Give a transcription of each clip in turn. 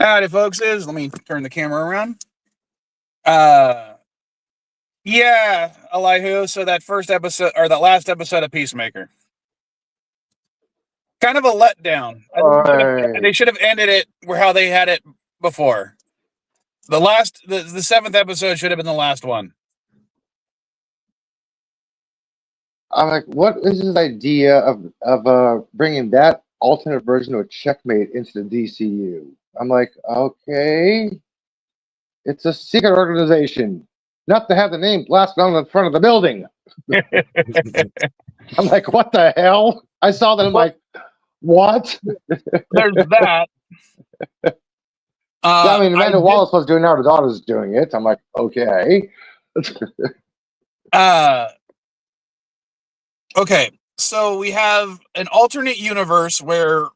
Howdy, folks. Let me turn the camera around. Yeah, Elihu. So that first episode or that last episode of Peacemaker, kind of a letdown. They should have ended it where how they had it before. The seventh episode should have been the last one. I'm like, what is this idea of bringing that alternate version of Checkmate into the DCU? I'm like, okay, it's a secret organization, not to have the name blasted on the front of the building. I'm like, what the hell? I saw that. I'm like, what? There's that. I mean, Amanda Wallace was doing it now. The daughter's doing it. I'm like, okay. Okay, so we have an alternate universe where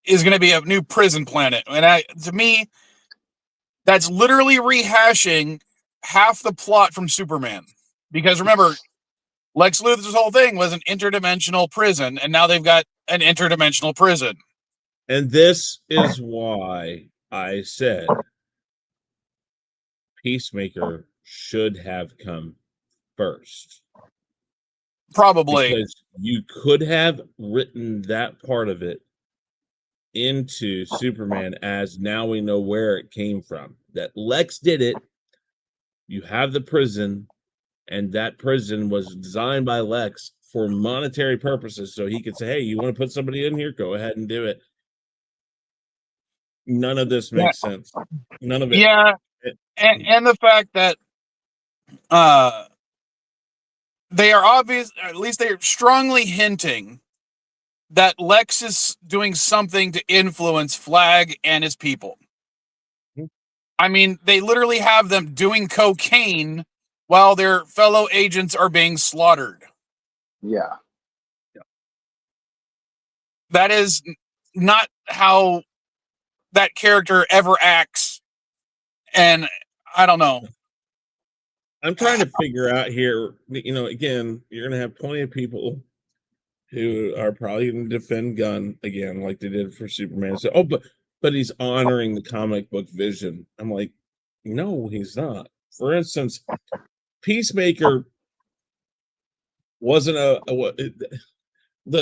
is going to be a new prison planet, and to me, that's literally rehashing half the plot from Superman. Because remember, Lex Luthor's whole thing was an interdimensional prison, and now they've got an interdimensional prison. And this is why I said Peacemaker should have come first. Probably. Because you could have written that part of it into Superman as now we know where it came from. That Lex did it. You have the prison, and that prison was designed by Lex for monetary purposes. So he could say, hey, you want to put somebody in here? Go ahead and do it. None of this makes sense. None of it. Yeah. And the fact that they are obvious, or at least they're strongly hinting that Lex is doing something to influence Flag and his people. I mean, they literally have them doing cocaine while their fellow agents are being slaughtered. Yeah. That is not how that character ever acts. And I don't know. I'm trying to figure out here, again, you're going to have plenty of people who are probably going to defend Gunn again, like they did for Superman. So, but he's honoring the comic book vision. I'm like, no, he's not. For instance, Peacemaker wasn't how do I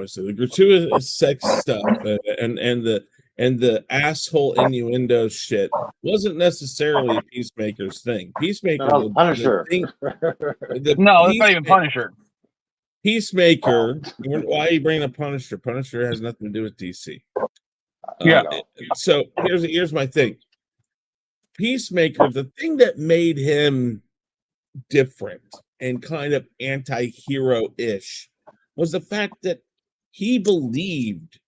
say, the gratuitous sex stuff and the asshole innuendo shit wasn't necessarily Peacemaker's thing. Peacemaker, Punisher. It's not even Punisher. Peacemaker. Why are you bringing up Punisher? Punisher has nothing to do with DC. Yeah. So here's my thing. Peacemaker, the thing that made him different and kind of anti-hero-ish was the fact that he believed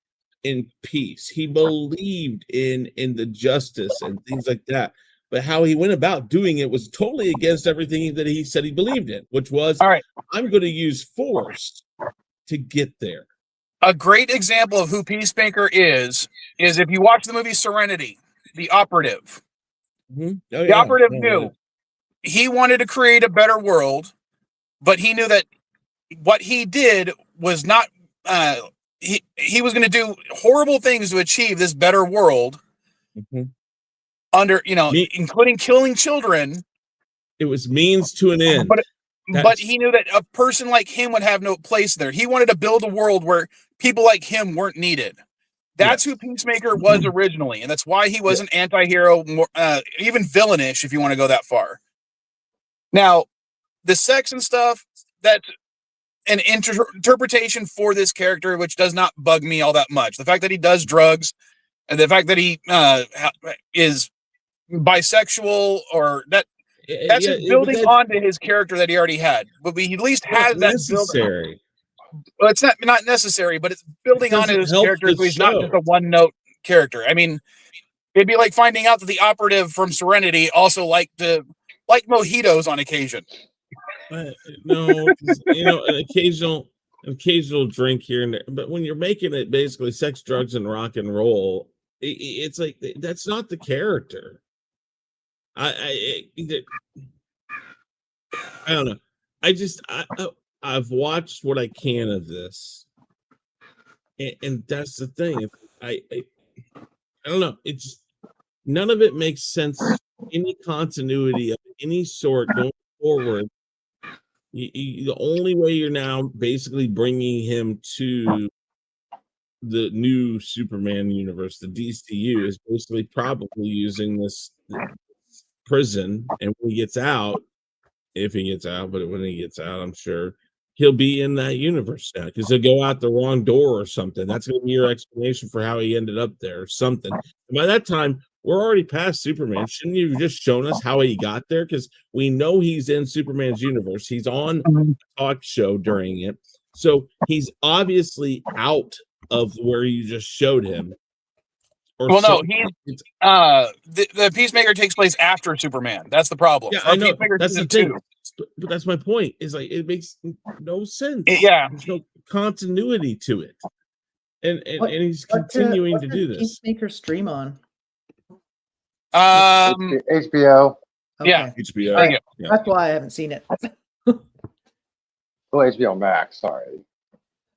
in peace. He believed in the justice and things like that. But how he went about doing it was totally against everything that he said he believed in, which was, all right, I'm going to use force to get there. A great example of who Peacemaker is if you watch the movie Serenity, the operative. Mm-hmm. The operative knew he wanted to create a better world, but he knew that what he did was not, he was going to do horrible things to achieve this better world. Mm-hmm. Under, including killing children. It was means to an end. But he knew that a person like him would have no place there. He wanted to build a world where people like him weren't needed. That's who Peacemaker was originally, and that's why he was an anti-hero, even villainish, if you want to go that far. Now, the sex and stuff, that's an interpretation for this character, which does not bug me all that much. The fact that he does drugs, and the fact that he is bisexual, or that's just building onto his character that he already had. But he at least has that necessary. Well, it's not necessary, but it's building onto his character, so he's not just a one-note character. I mean, it'd be like finding out that the operative from Serenity also liked mojitos on occasion. No, an occasional drink here and there. But when you're making it basically sex, drugs, and rock and roll, it's like that's not the character. I don't know. I've watched what I can of this, and that's the thing. I don't know. It's none of it makes sense. Any continuity of any sort going forward. The only way you're now basically bringing him to the new Superman universe, the DCU, is basically probably using this prison, and when he gets out, if he gets out, but when he gets out, I'm sure he'll be in that universe now because he'll go out the wrong door or something. That's going to be your explanation for how he ended up there or something. And by that time, we're already past Superman. Shouldn't you have just shown us how he got there? Because we know he's in Superman's universe. He's on a talk show during it. So he's obviously out of where you just showed him. Well, no, he's the Peacemaker takes place after Superman. That's the problem. Yeah, I know. Peacemaker That's the season thing. But that's my point. Is like it makes no sense. Yeah, there's no continuity to it, and he's continuing to do this. Peacemaker stream on. HBO. Okay. Yeah, HBO. Yeah. That's why I haven't seen it. Oh, HBO Max. Sorry.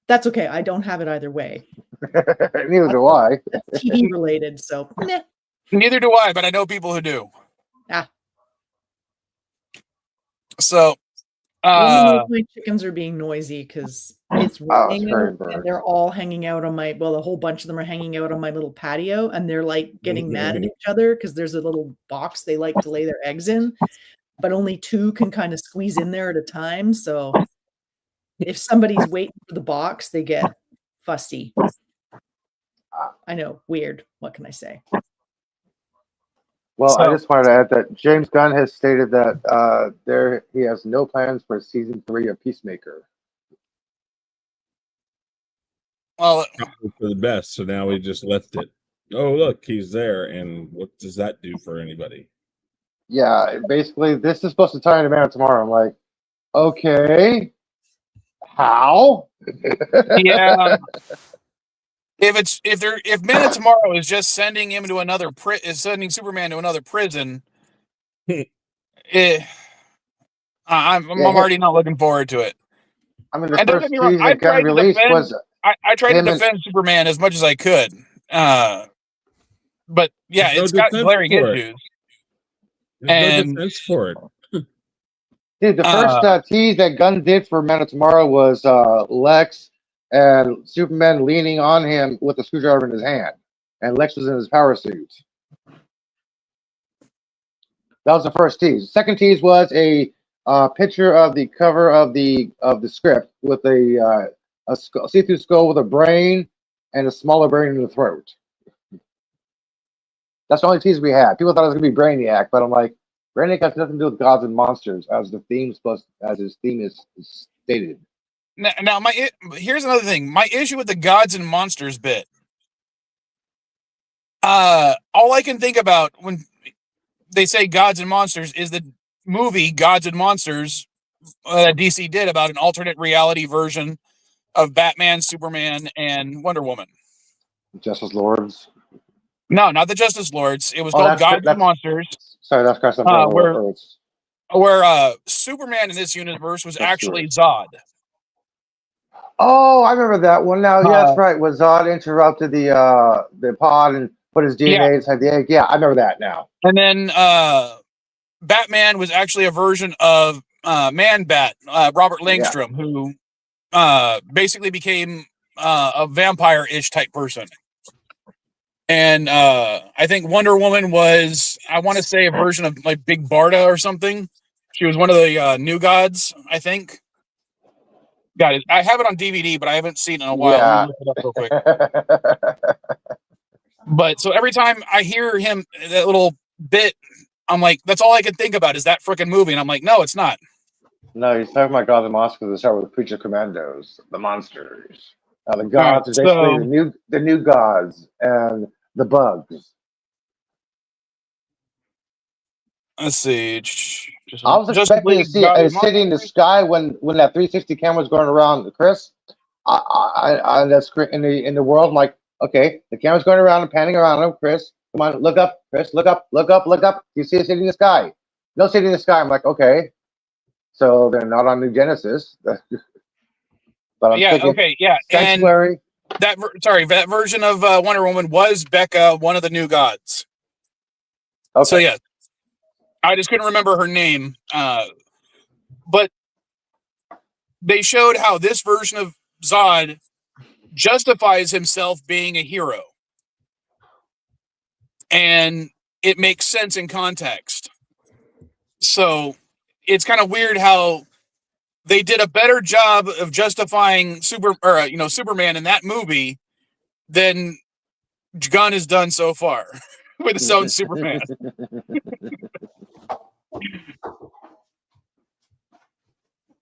That's okay. I don't have it either way. Neither do I. TV related, so meh. Neither do I, but I know people who do. Ah. So, my chickens are being noisy because it's raining and they're all hanging out on my. Well, a whole bunch of them are hanging out on my little patio, and they're like getting mad at each other because there's a little box they like to lay their eggs in, but only two can kind of squeeze in there at a time. So, if somebody's waiting for the box, they get fussy. I know, weird. What can I say? Well, I just wanted to add that James Gunn has stated that he has no plans for season 3 of Peacemaker. Well, for the best. So now we just left it. Oh, look, he's there, and what does that do for anybody? Yeah, basically, this is supposed to tie into Man of Tomorrow. I'm like, okay, how? Yeah. If Man of Tomorrow is just sending him to another sending Superman to another prison, I'm already not looking forward to it. I mean, the first season that got released was I tried to defend Superman as much as I could, but yeah, it's got glaring issues. There's no defense for it. Dude, the first tease that Gunn did for Man of Tomorrow was Lex and Superman leaning on him with a screwdriver in his hand, and Lex was in his power suit. That was the first tease. The second tease was a picture of the cover of the script with a see-through skull with a brain and a smaller brain in the throat. That's the only tease we had. People thought it was going to be Brainiac, but I'm like, Brainiac has nothing to do with gods and monsters, as his theme is stated. Now, here's another thing. My issue with the gods and monsters bit. All I can think about when they say gods and monsters is the movie Gods and Monsters that DC did about an alternate reality version of Batman, Superman, and Wonder Woman. Justice Lords. No, not the Justice Lords. It was called Gods and Monsters. Sorry, that's Christ. Where Superman in this universe was actually Zod. Oh, I remember that one now. Yeah, that's right. When Zod interrupted the pod and put his DNA inside the egg. Yeah, I remember that now. And then Batman was actually a version of Man-Bat, Robert Langstrom, who basically became a vampire-ish type person. And I think Wonder Woman was, I want to say, a version of like Big Barda or something. She was one of the new gods, I think. Got it. I have it on DVD, but I haven't seen it in a while. Yeah. Let me look it up real quick. But so every time I hear him, that little bit, I'm like, that's all I can think about is that freaking movie. And I'm like, no, it's not. No, he's talking about Gods and Monsters. They start with Creature Commandos, the monsters. The gods are basically the new gods and the bugs. Let's see. I was expecting to see a city in the sky when that 360 camera was going around Chris. On that screen in the world, I'm like, okay, the camera's going around and panning around him. Chris, come on, look up, Chris, look up, look up, look up. You see a city in the sky? No city in the sky. I'm like, okay, so they're not on New Genesis. But I'm thinking, okay, yeah, sanctuary. that version of Wonder Woman was Becca, one of the new gods. Okay. So yeah, I just couldn't remember her name. But they showed how this version of Zod justifies himself being a hero, and it makes sense in context. So it's kind of weird how they did a better job of justifying Superman in that movie than Gunn has done so far with his own Superman.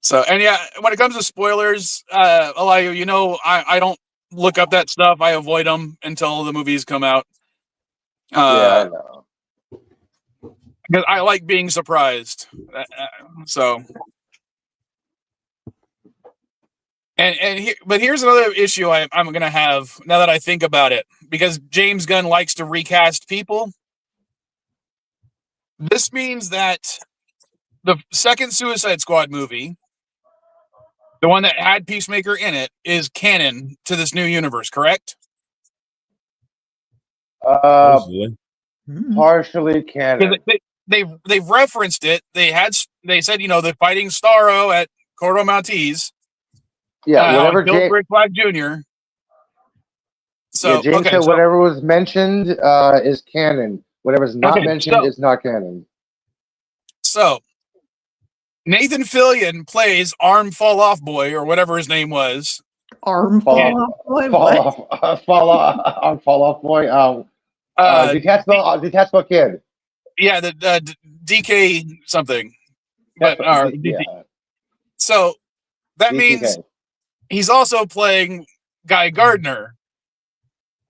So, and yeah, when it comes to spoilers, Elihu, I don't look up that stuff. I avoid them until the movies come out. Yeah, I know. Because I like being surprised. But here's another issue I'm going to have now that I think about it, because James Gunn likes to recast people. This means that the second Suicide Squad movie, the one that had Peacemaker in it, is canon to this new universe, correct? Partially canon. They've referenced it. They said they're fighting Starro at Corto Maltese. Yeah, whatever James Rick Flag Jr. So yeah, James said whatever was mentioned is canon. Whatever's not mentioned is not canon. So Nathan Fillion plays Arm Fall Off Boy, or whatever his name was. Arm Fall Off Boy. Fall Off Boy. Detachable Kid. Yeah, the DK something. Yeah. So that DTK. means he's also playing Guy Gardner.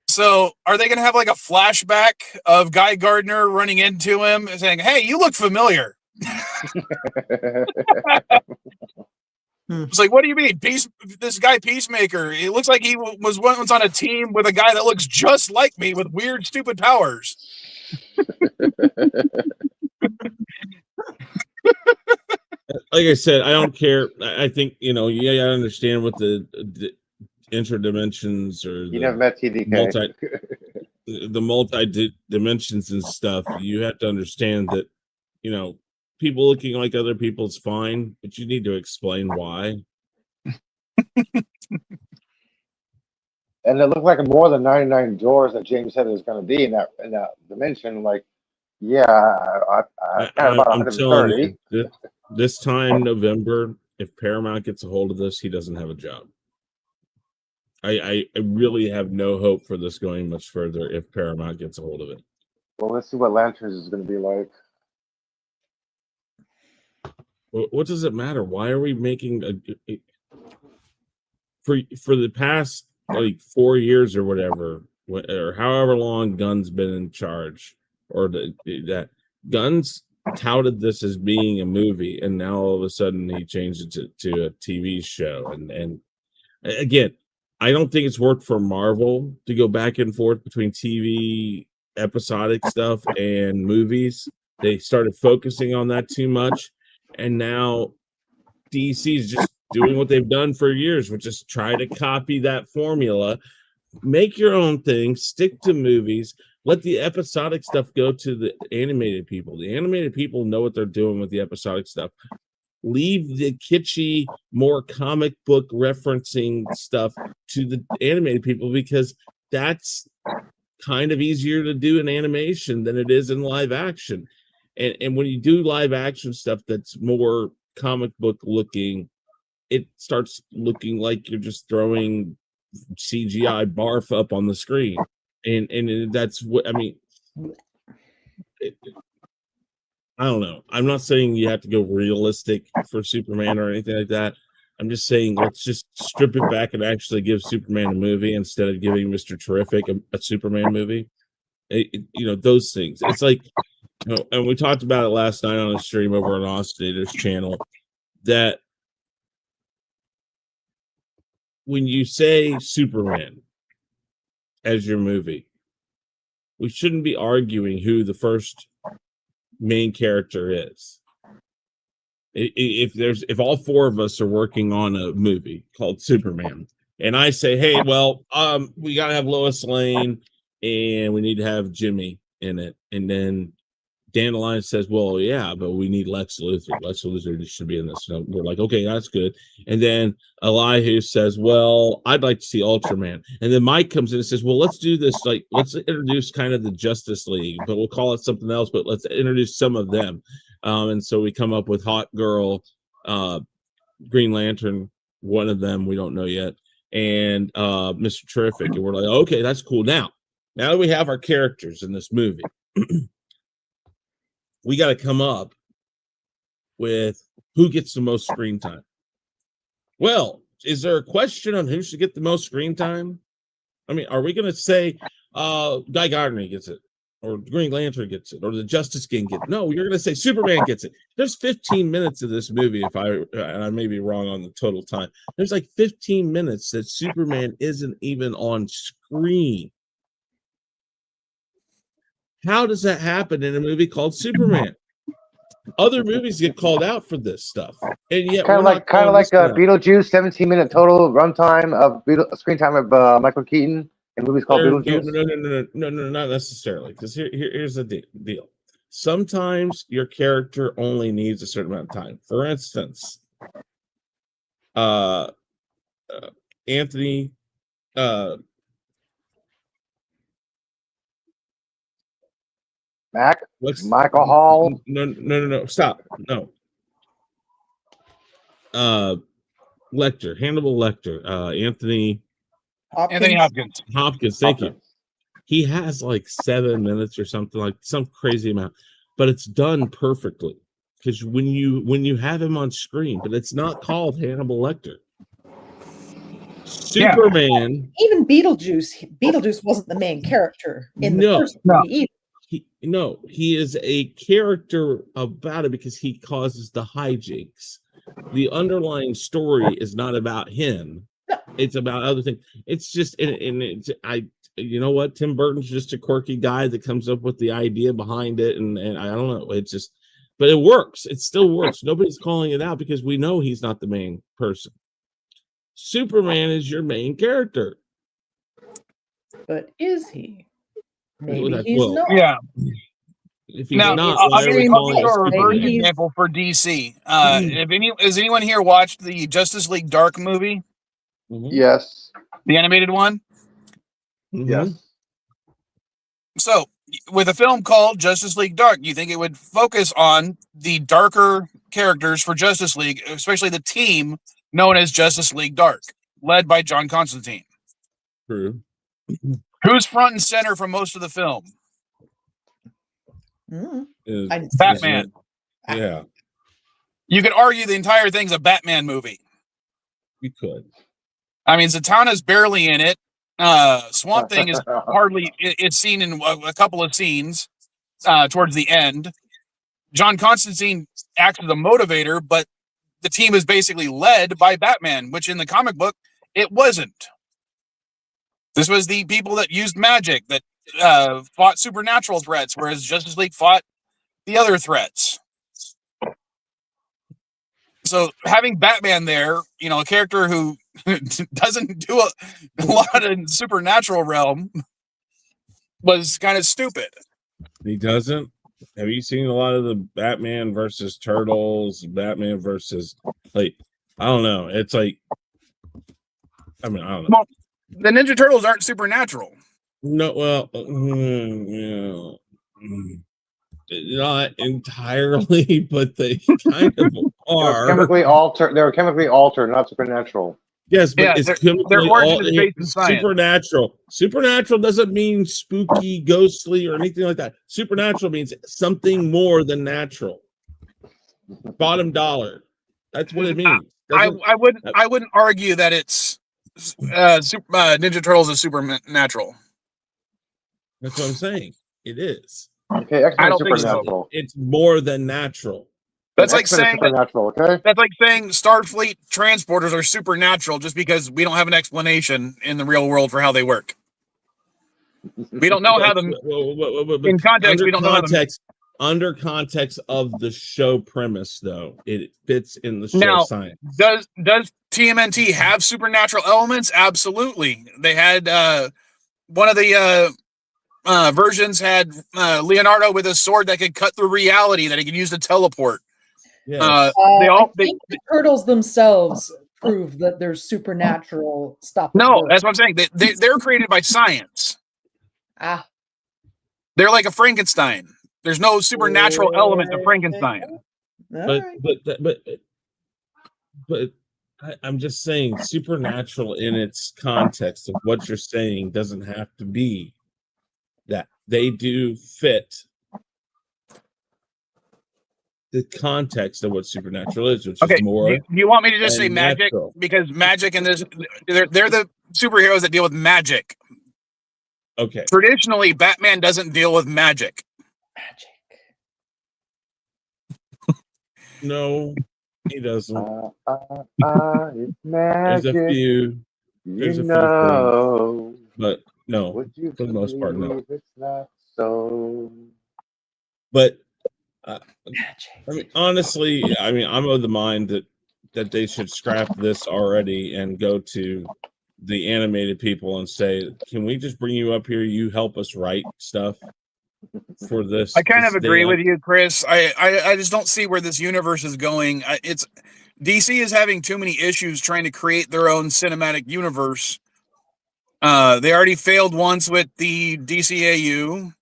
So are they going to have like a flashback of Guy Gardner running into him and saying, "Hey, you look familiar"? It's like, what do you mean? This guy Peacemaker, it looks like he was once on a team with a guy that looks just like me with weird, stupid powers. Like I said, I don't care. I think, I understand what the interdimensions or you never met TDK. the multi dimensions and stuff. You have to understand that, people looking like other people's fine, but you need to explain why. And it looked like more than 99 doors that James said it was going to be in that dimension. Like, yeah, I kind of about 130. You, this time November, if Paramount gets a hold of this, he doesn't have a job. I really have no hope for this going much further if Paramount gets a hold of it. Well, let's see what Lanterns is going to be like. What does it matter? Why are we making for the past like 4 years or whatever, or however long Gunn's been in charge, or that Gunn's touted this as being a movie, and now all of a sudden he changed it to a TV show. And again, I don't think it's worked for Marvel to go back and forth between TV episodic stuff and movies. They started focusing on that too much. And now DC is just doing what they've done for years, which is try to copy that formula, make your own thing, stick to movies, let the episodic stuff go to the animated people. The animated people know what they're doing with the episodic stuff. Leave the kitschy, more comic book referencing stuff to the animated people, because that's kind of easier to do in animation than it is in live action. And when you do live action stuff that's more comic book looking, it starts looking like you're just throwing CGI barf up on the screen. And that's what I mean. I don't know. I'm not saying you have to go realistic for Superman or anything like that. I'm just saying let's just strip it back and actually give Superman a movie instead of giving Mr. Terrific a Superman movie. Those things. It's like, and we talked about it last night on a stream over on Oscillator's channel, that when you say Superman as your movie, we shouldn't be arguing who the first main character is. If all four of us are working on a movie called Superman, And I say, hey, well, we gotta have Lois Lane and we need to have Jimmy in it. And then Dandelion says, well, yeah, but we need Lex Luthor. Lex Luthor should be in this. So we're like, okay, that's good. And then Elihu says, well, I'd like to see Ultraman. And then Mike comes in and says, well, let's do this. Like, let's introduce kind of the Justice League, but we'll call it something else, but let's introduce some of them. And so we come up with Hot Girl, Green Lantern, one of them, we don't know yet, and Mr. Terrific. And we're like, okay, that's cool. Now that we have our characters in this movie, we got to come up with who gets the most screen time. Well, is there a question on who should get the most screen time? I mean, are we going to say Guy Gardner gets it, or Green Lantern gets it, or the Justice King gets it? No, you're going to say Superman gets it. There's 15 minutes of this movie, and I may be wrong on the total time. There's like 15 minutes that Superman isn't even on screen. How does that happen in a movie called Superman? Other movies get called out for this stuff, and yet kind of like Beetlejuice, 17-minute total runtime of screen time of Michael Keaton in movies called Beetlejuice. No, not necessarily. Because here's the deal. Sometimes your character only needs a certain amount of time. For instance, Anthony. Michael Hall. No. Stop. No. Lecter, Hannibal Lecter, Anthony Hopkins. Thank you. He has like 7 minutes or something, like some crazy amount, but it's done perfectly because when you have him on screen, but it's not called Hannibal Lecter. Superman. Even Beetlejuice wasn't the main character in the first movie either. He is a character about it because he causes the hijinks. The underlying story is not about him. It's about other things. It's just, you know what? Tim Burton's just a quirky guy that comes up with the idea behind it. And I don't know. It's just, but it works. It still works. Nobody's calling it out because we know he's not the main person. Superman is your main character. But is he? Maybe he's not. Yeah. If he's now, not, I'll give you a reverse example for DC. Has anyone here watched the Justice League Dark movie? Mm-hmm. Yes. The animated one? Mm-hmm. Yes. So, with a film called Justice League Dark, you think it would focus on the darker characters for Justice League, especially the team known as Justice League Dark, led by John Constantine. True. Who's front and center for most of the film? Batman. Yeah. You could argue the entire thing's a Batman movie. You could. I mean, Zatanna's barely in it. Swamp Thing is hardly. It's seen in a couple of scenes towards the end. John Constantine acts as a motivator, but the team is basically led by Batman, which in the comic book, it wasn't. This was the people that used magic that fought supernatural threats, whereas Justice League fought the other threats. So having Batman there, you know, a character who doesn't do a lot in supernatural realm, was kind of stupid. He doesn't? Have you seen a lot of the Batman versus Turtles, Batman versus, like, I don't know. It's like, I don't know. Well, the Ninja Turtles aren't supernatural. No, well, not entirely, but they kind of are. They were chemically altered, not supernatural. Yes, but it's their origin is based in science. Supernatural. Supernatural doesn't mean spooky, ghostly, or anything like that. Supernatural means something more than natural. Bottom dollar. That's what it means. I wouldn't argue that it's Ninja Turtles is supernatural. That's what I'm saying. It is. Okay, I don't think supernatural. It's more than natural. That's like saying supernatural. Okay. That's like saying Starfleet transporters are supernatural just because we don't have an explanation in the real world for how they work. We don't know how them. In context, we don't know how them. under context of the show premise, though, it fits in the show Now, science. does TMNT have supernatural elements? Absolutely. They had one of the versions had Leonardo with a sword that could cut through reality that he could use to teleport. Yes. I think the turtles themselves prove that there's supernatural stuff. No, that's what I'm saying. They're created by science. Ah. They're like a Frankenstein. There's no supernatural element to Frankenstein. But I'm just saying, supernatural in its context of what you're saying doesn't have to be that. They do fit the context of what supernatural is, which is more. Do you want me to just say magic? Natural. Because magic and this, they're the superheroes that deal with magic. Okay. Traditionally, Batman doesn't deal with magic. No, he doesn't. It's magic. There's a few. There's a few things, but no, for the most part, no. It's not so. But I mean, honestly, I'm of the mind that they should scrap this already and go to the animated people and say, "Can we just bring you up here? You help us write stuff for this." I kind of agree with you, Chris. I just don't see where this universe is going. It's DC is having too many issues trying to create their own cinematic universe. They already failed once with the DCAU.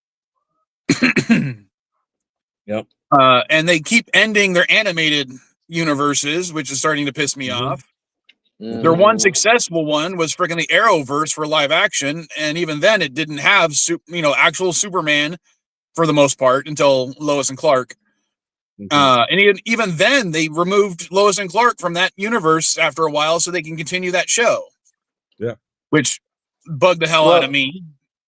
Yep. And they keep ending their animated universes, which is starting to piss me off. Their one successful one was freaking the Arrowverse for live action, and even then, it didn't have actual Superman for the most part until Lois and Clark. And even then, they removed Lois and Clark from that universe after a while so they can continue that show. Yeah, which bugged the hell out of me.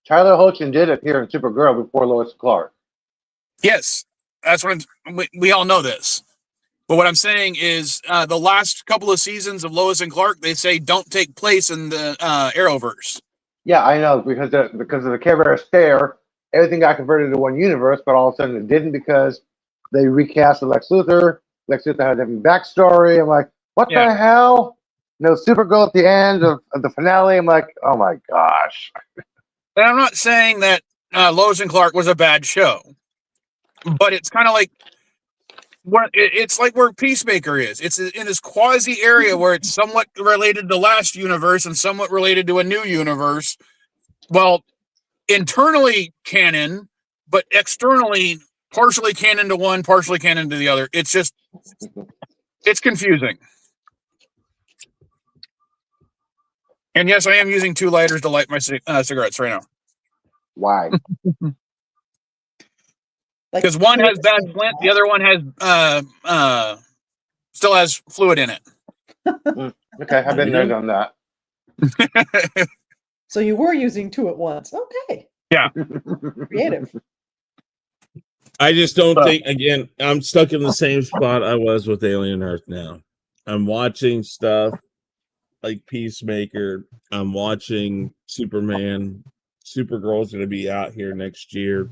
Tyler Hoechlin did appear in Supergirl before Lois and Clark. Yes, that's what we all know this. But what I'm saying is the last couple of seasons of Lois and Clark, they say don't take place in the Arrowverse. Yeah, I know, because of the Care Bear stare, everything got converted to one universe, but all of a sudden it didn't because they recast Lex Luthor. Lex Luthor had a different backstory. I'm like, what the hell? No Supergirl at the end of the finale. I'm like, oh my gosh. And I'm not saying that Lois and Clark was a bad show, but it's kind of like it's like where Peacemaker is. It's in this quasi area where it's somewhat related to last universe and somewhat related to a new universe. Well, internally canon, but externally partially canon to one, partially canon to the other. It's confusing. And yes, I am using 2 lighters to light my cigarettes right now. Why? Because one has bad flint, the other one has still has fluid in it. Okay, I've been there, done that. So you were using 2 at once. Okay. Yeah. Creative. I just don't think, again, I'm stuck in the same spot I was with Alien Earth now. I'm watching stuff like Peacemaker. I'm watching Superman. Supergirl's going to be out here next year.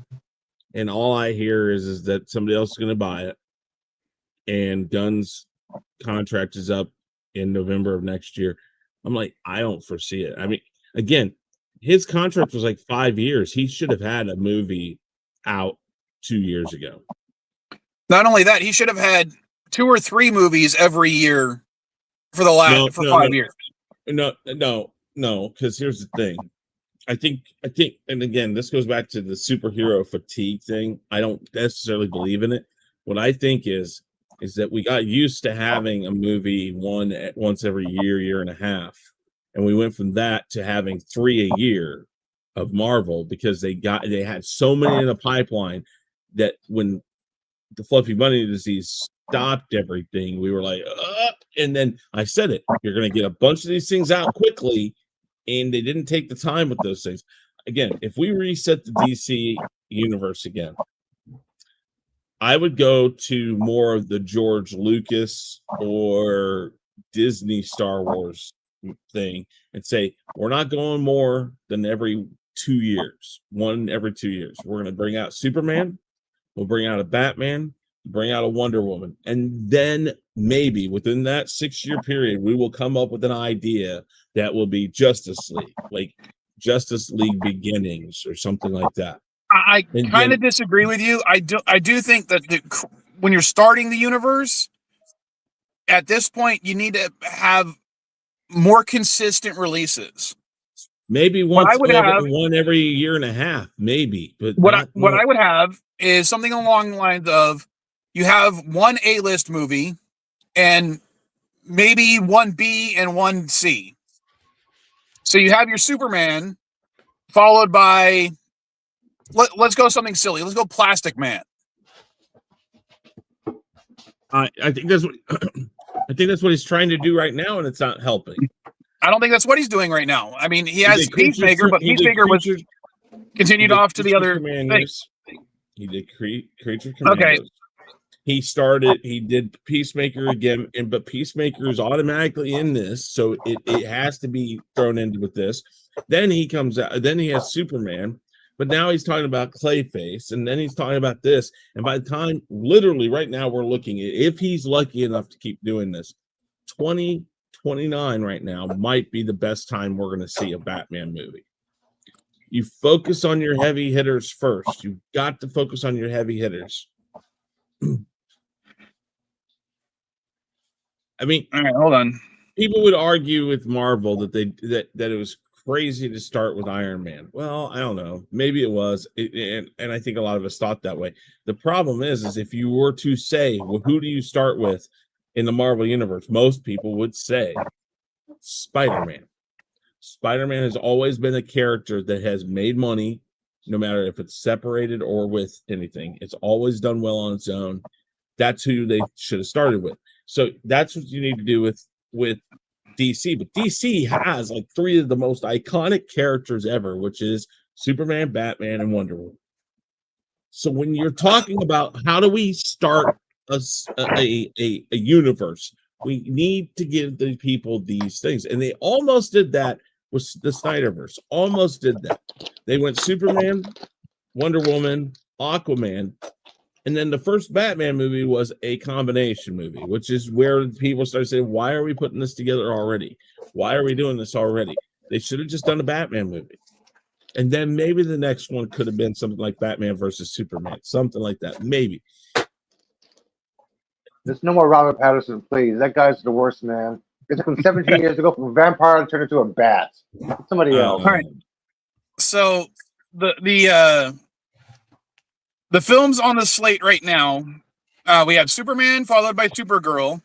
And all I hear is that somebody else is going to buy it. And Gunn's contract is up in November of next year. I'm like, I don't foresee it. I mean, again, his contract was like 5 years. He should have had a movie out 2 years ago. Not only that, he should have had 2 or 3 movies every year for the last 5 years. No, because here's the thing. I think, and again, this goes back to the superhero fatigue thing. I don't necessarily believe in it. What I think is that we got used to having a movie once every year and a half, and we went from that to having 3 a year of Marvel because they had so many in the pipeline that when the Fluffy Bunny disease stopped everything, we were like, and then I said it, you're going to get a bunch of these things out quickly. And they didn't take the time with those things. Again, if we reset the DC universe again, I would go to more of the George Lucas or Disney Star Wars thing and say, we're not going more than every 2 years, one every 2 years. We're going to bring out Superman. We'll bring out a Batman, bring out a Wonder Woman, and then maybe within that 6-year period, we will come up with an idea that will be Justice League, like Justice League Beginnings or something like that. I kind of disagree with you. I do think that when you're starting the universe, at this point, you need to have more consistent releases. Maybe one every year and a half, maybe. But what I would have is something along the lines of you have one A-list movie and maybe one B and one C. So you have your Superman followed by let's go something silly. Let's go Plastic Man. I think that's what I think that's what he's trying to do right now, and it's not helping. I don't think that's what he's doing right now. I mean, he has Peacemaker, but Peacemaker was continued off to the other thing. He did Creature Commandos. Okay. He did Peacemaker again, but Peacemaker is automatically in this, so it has to be thrown into with this. Then he comes out, then he has Superman, but now he's talking about Clayface, and then he's talking about this. And by the time, literally right now, we're looking at, if he's lucky enough to keep doing this, 2029 right now might be the best time we're going to see a Batman movie. You focus on your heavy hitters first. You've got to focus on your heavy hitters. I mean, all right, hold on. People would argue with Marvel that that it was crazy to start with Iron Man. Well, I don't know. Maybe it was, and I think a lot of us thought that way. The problem is if you were to say, well, who do you start with in the Marvel universe? Most people would say Spider-Man. Spider-Man has always been a character that has made money, no matter if it's separated or with anything. It's always done well on its own. That's who they should have started with. So that's what you need to do with DC. But DC has like 3 of the most iconic characters ever, which is Superman, Batman, and Wonder Woman. So when you're talking about how do we start a universe, we need to give the people these things. And they almost did that with the Snyderverse. Almost did that. They went Superman, Wonder Woman, Aquaman, and then the first Batman movie was a combination movie, which is where people started saying, why are we putting this together already? Why are we doing this already? They should have just done a Batman movie. And then maybe the next one could have been something like Batman versus Superman, something like that. Maybe. There's no more Robert Pattinson, please. That guy's the worst, man. It took him 17 years to go from a vampire to turn into a bat. Somebody else. All right. So the films on the slate right now, we have Superman followed by Supergirl,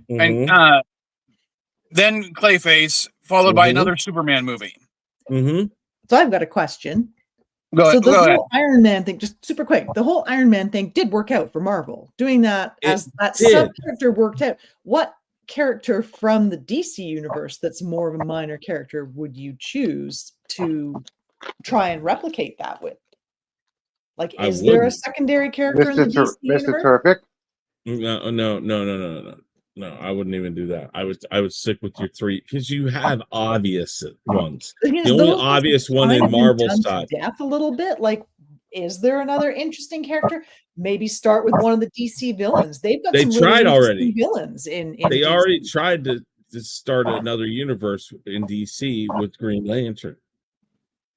and then Clayface followed by another Superman movie. So I've got a question. Go whole Iron Man thing, just super quick, the whole Iron Man thing did work out for Marvel. Doing that as that sub-character worked out. What character from the DC universe that's more of a minor character would you choose to try and replicate that with? Like, is there a secondary character in the DC universe? Mr. Terrific? No, I wouldn't even do that. I would stick with your 3 because you have obvious ones. The only obvious one in Marvel's side. Death a little bit. Like, is there another interesting character? Maybe start with one of the DC villains. They tried already. Villains in they DC. already tried to start another universe in DC with Green Lantern.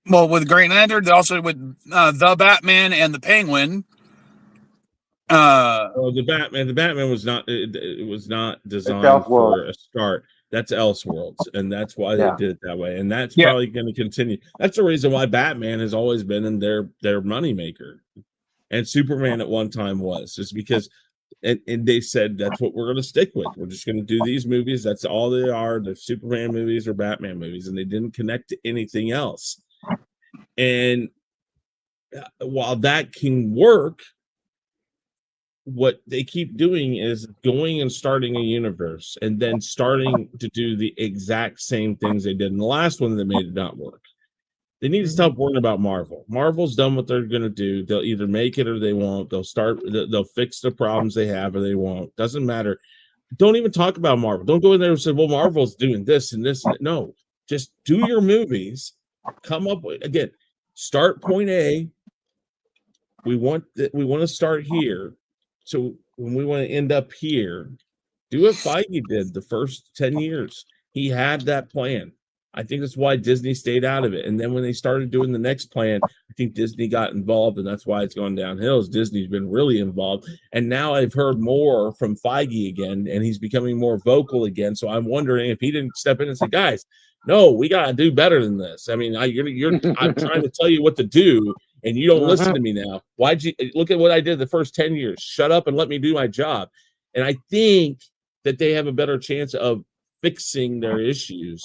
Well, with Green Lantern, also with the Batman and the Penguin. The Batman was not. It was not designed for a start. That's Elseworlds, and that's why they did it that way. And that's probably going to continue. That's the reason why Batman has always been in their moneymaker, and Superman at one time was just because. And they said that's what we're going to stick with. We're just going to do these movies. That's all they are. They're Superman movies or Batman movies, and they didn't connect to anything else. And while that can work, what they keep doing is going and starting a universe and then starting to do the exact same things they did in the last one that made it not work. They need to stop worrying about Marvel. Marvel's done what they're going to do. They'll either make it or they won't. They'll fix the problems they have or they won't. Doesn't matter. Don't even talk about Marvel. Don't go in there and say, well, Marvel's doing this and this. No, just do your movies. Come up with, again, start point A, we want to start here. So when we want to end up here, do what Feige did the first 10 years. He had that plan. I think that's why Disney stayed out of it. And then when they started doing the next plan, I think Disney got involved, and that's why it's gone downhill. Disney's been really involved. And now I've heard more from Feige again, and he's becoming more vocal again. So I'm wondering if he didn't step in and say, guys, no, we got to do better than this. I mean, I'm trying to tell you what to do, and you don't listen to me now. Why'd you look at what I did the first 10 years? Shut up and let me do my job. And I think that they have a better chance of fixing their issues.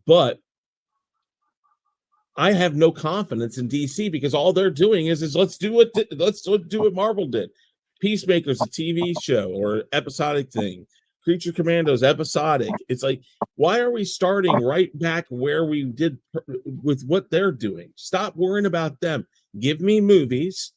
But I have no confidence in DC because all they're doing is let's do what Marvel did. Peacemaker's a TV show or episodic thing. Creature Commando's episodic. It's like, why are we starting right back where we did with what they're doing? Stop worrying about them. Give me movies.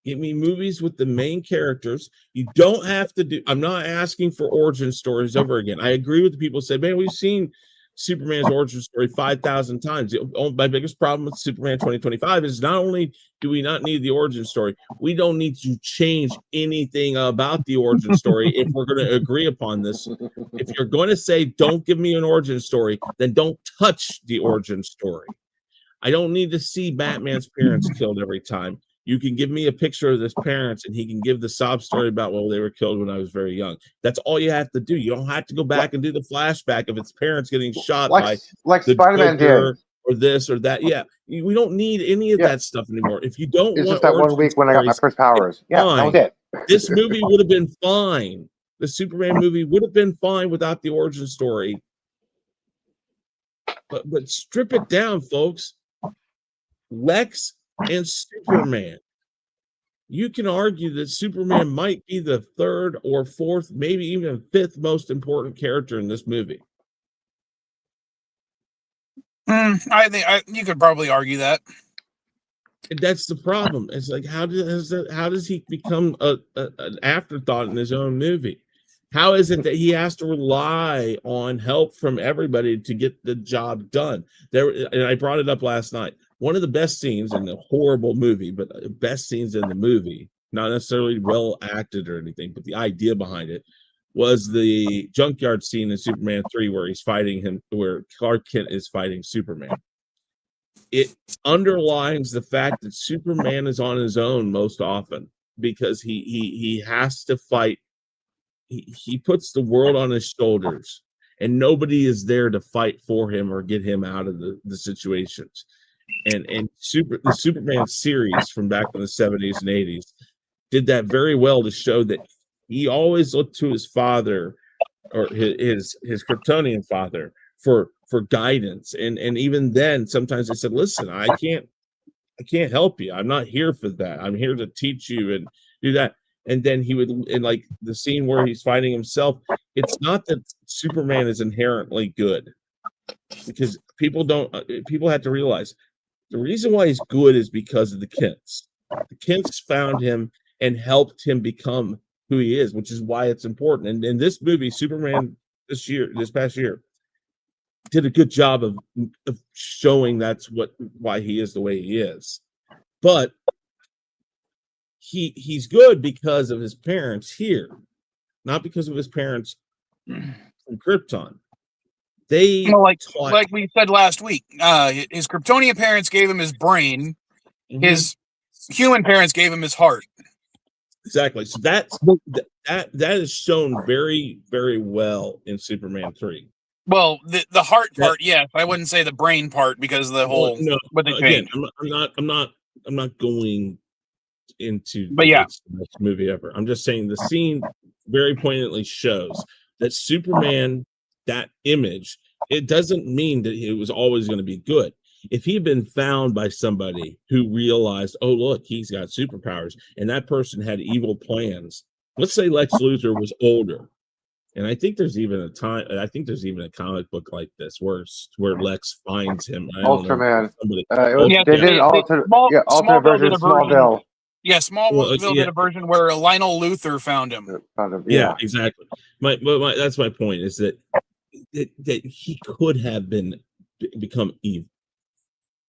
Give me movies with the main characters. You don't have to do. I'm not asking for origin stories over again. I agree with the people who say, man, we've seen Superman's origin story 5,000 times. My biggest problem with Superman 2025 is not only do we not need the origin story, we don't need to change anything about the origin story if we're going to agree upon this. If you're going to say, don't give me an origin story, then don't touch the origin story. I don't need to see Batman's parents killed every time. You can give me a picture of his parents, and he can give the sob story about, well, they were killed when I was very young. That's all you have to do. You don't have to go back and do the flashback of its parents getting shot by like the Spider-Man Joker did, or this or that. Yeah, we don't need any of that stuff anymore. If you don't it's want just that 1 week when I got my first powers. Yeah, that was it. This movie would have been fine. The Superman movie would have been fine without the origin story. But strip it down, folks. Lex and Superman. You can argue that Superman might be the third or fourth, maybe even fifth most important character in this movie. I think you could probably argue that. And that's the problem. It's like, how does he become an afterthought in his own movie? How is it that he has to rely on help from everybody to get the job done? And I brought it up last night. One of the best scenes in the horrible movie, but the best scenes in the movie, not necessarily well acted or anything, but the idea behind it was the junkyard scene in Superman 3 where Clark Kent is fighting Superman. It underlines the fact that Superman is on his own most often because he has to fight. He puts the world on his shoulders, and nobody is there to fight for him or get him out of the situations. And the Superman series from back in the 70s and 80s did that very well to show that he always looked to his father or his Kryptonian father for guidance. And even then, sometimes they said, listen, I can't help you. I'm not here for that. I'm here to teach you and do that. And then he would, in like the scene where he's fighting himself, it's not that Superman is inherently good, because people have to realize the reason why he's good is because of the Kents. The Kents found him and helped him become who he is, which is why it's important. And in this movie, Superman this past year, did a good job of showing why he is the way he is. But he's good because of his parents here, not because of his parents from Krypton. They like we said last week, his Kryptonian parents gave him his brain. Mm-hmm. His human parents gave him his heart. Exactly. So that is shown very, very well in Superman 3. Well, the heart part, yes. I wouldn't say the brain part because of the whole. No, what they again, I'm not going into the best movie ever. I'm just saying the scene very poignantly shows that Superman, that image, it doesn't mean that it was always going to be good. If he had been found by somebody who realized, oh, look, he's got superpowers, and that person had evil plans. Let's say Lex Luthor was older. And I think there's even a comic book like this where Lex finds him. Ultraman. They did alternate version of Smallville. Yeah, Smallville did a version where Lionel Luthor found him. Yeah, exactly. That's my point, is that he could have become evil.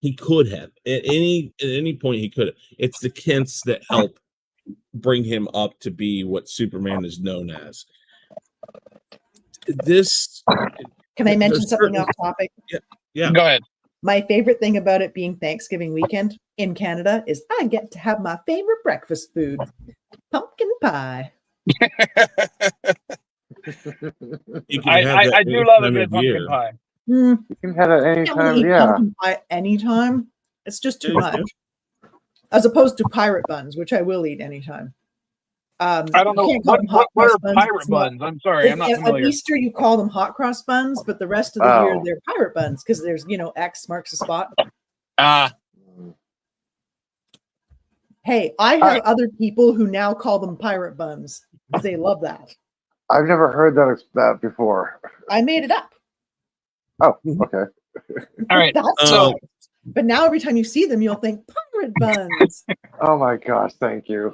He could have at any point. He could have. It's the Kents that help bring him up to be what Superman is known as. This. Can I mention something off topic? Yeah. Go ahead. My favorite thing about it being Thanksgiving weekend in Canada is I get to have my favorite breakfast food, pumpkin pie. I do love a good pumpkin pie. You can have it anytime. Yeah. Pumpkin pie anytime. It's just too much. As opposed to pirate buns, which I will eat anytime. I don't know what are pirate buns. I'm sorry, I'm not familiar. At Easter, you call them hot cross buns, but the rest of the year they're pirate buns because there's X marks the spot. Hey, I have other people who now call them pirate buns. They love that. I've never heard that before. I made it up. Oh, okay. All right. But now every time you see them, you'll think pirate buns. Oh my gosh, thank you.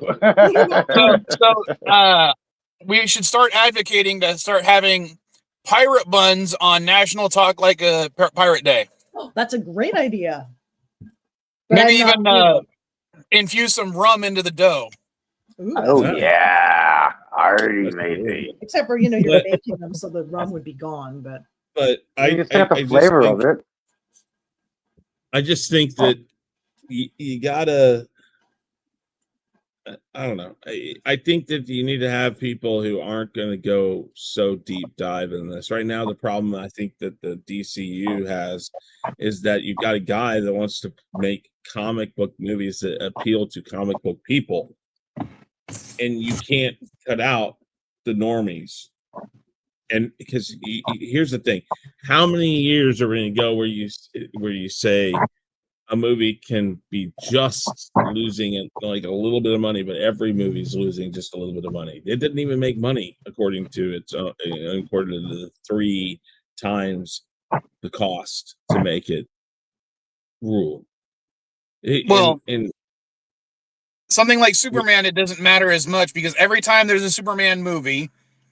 So we should start advocating to start having pirate buns on National Talk Like a Pirate Day. Oh, that's a great idea. But maybe even infuse some rum into the dough. Ooh, yeah, I already made it. Except for you're baking them, so the rum would be gone. But I just have the flavor of it. I just think that you gotta. I don't know. I think that you need to have people who aren't going to go so deep dive in this. Right now, the problem I think that the DCU has is that you've got a guy that wants to make comic book movies that appeal to comic book people, and you can't cut out the normies. And because here's the thing, how many years are we going to go where you say a movie can be just losing like a little bit of money, but every movie's losing just a little bit of money? It didn't even make money according to the 3 times the cost to make it rule. And something like Superman, it doesn't matter as much because every time there's a Superman movie,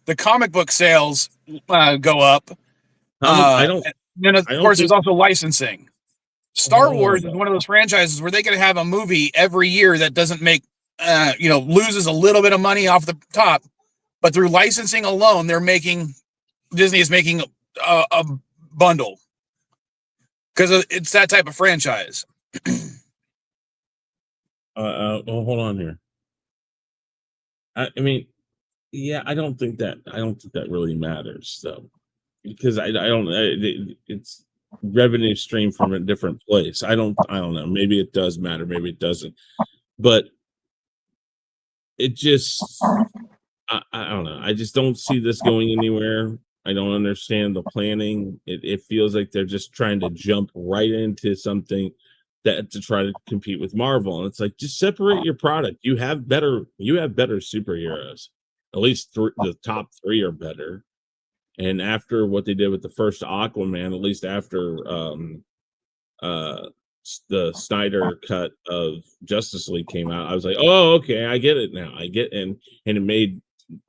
the comic book sales go up. Of course, there's also licensing. Star Wars is one of those franchises where they can have a movie every year that doesn't make, loses a little bit of money off the top, but through licensing alone, Disney is making a bundle because it's that type of franchise. Hold on here. I mean, yeah, I don't think that really matters though, because I don't. It's revenue stream from a different place. I don't know. Maybe it does matter. Maybe it doesn't. But it just, I don't know. I just don't see this going anywhere. I don't understand the planning. It feels like they're just trying to jump right into something that to try to compete with Marvel. And it's like, just separate your product. You have better superheroes. At least the top 3 are better. And after what they did with the first Aquaman, at least after the Snyder cut of Justice League came out, I was like, oh, okay, I get it now. And it made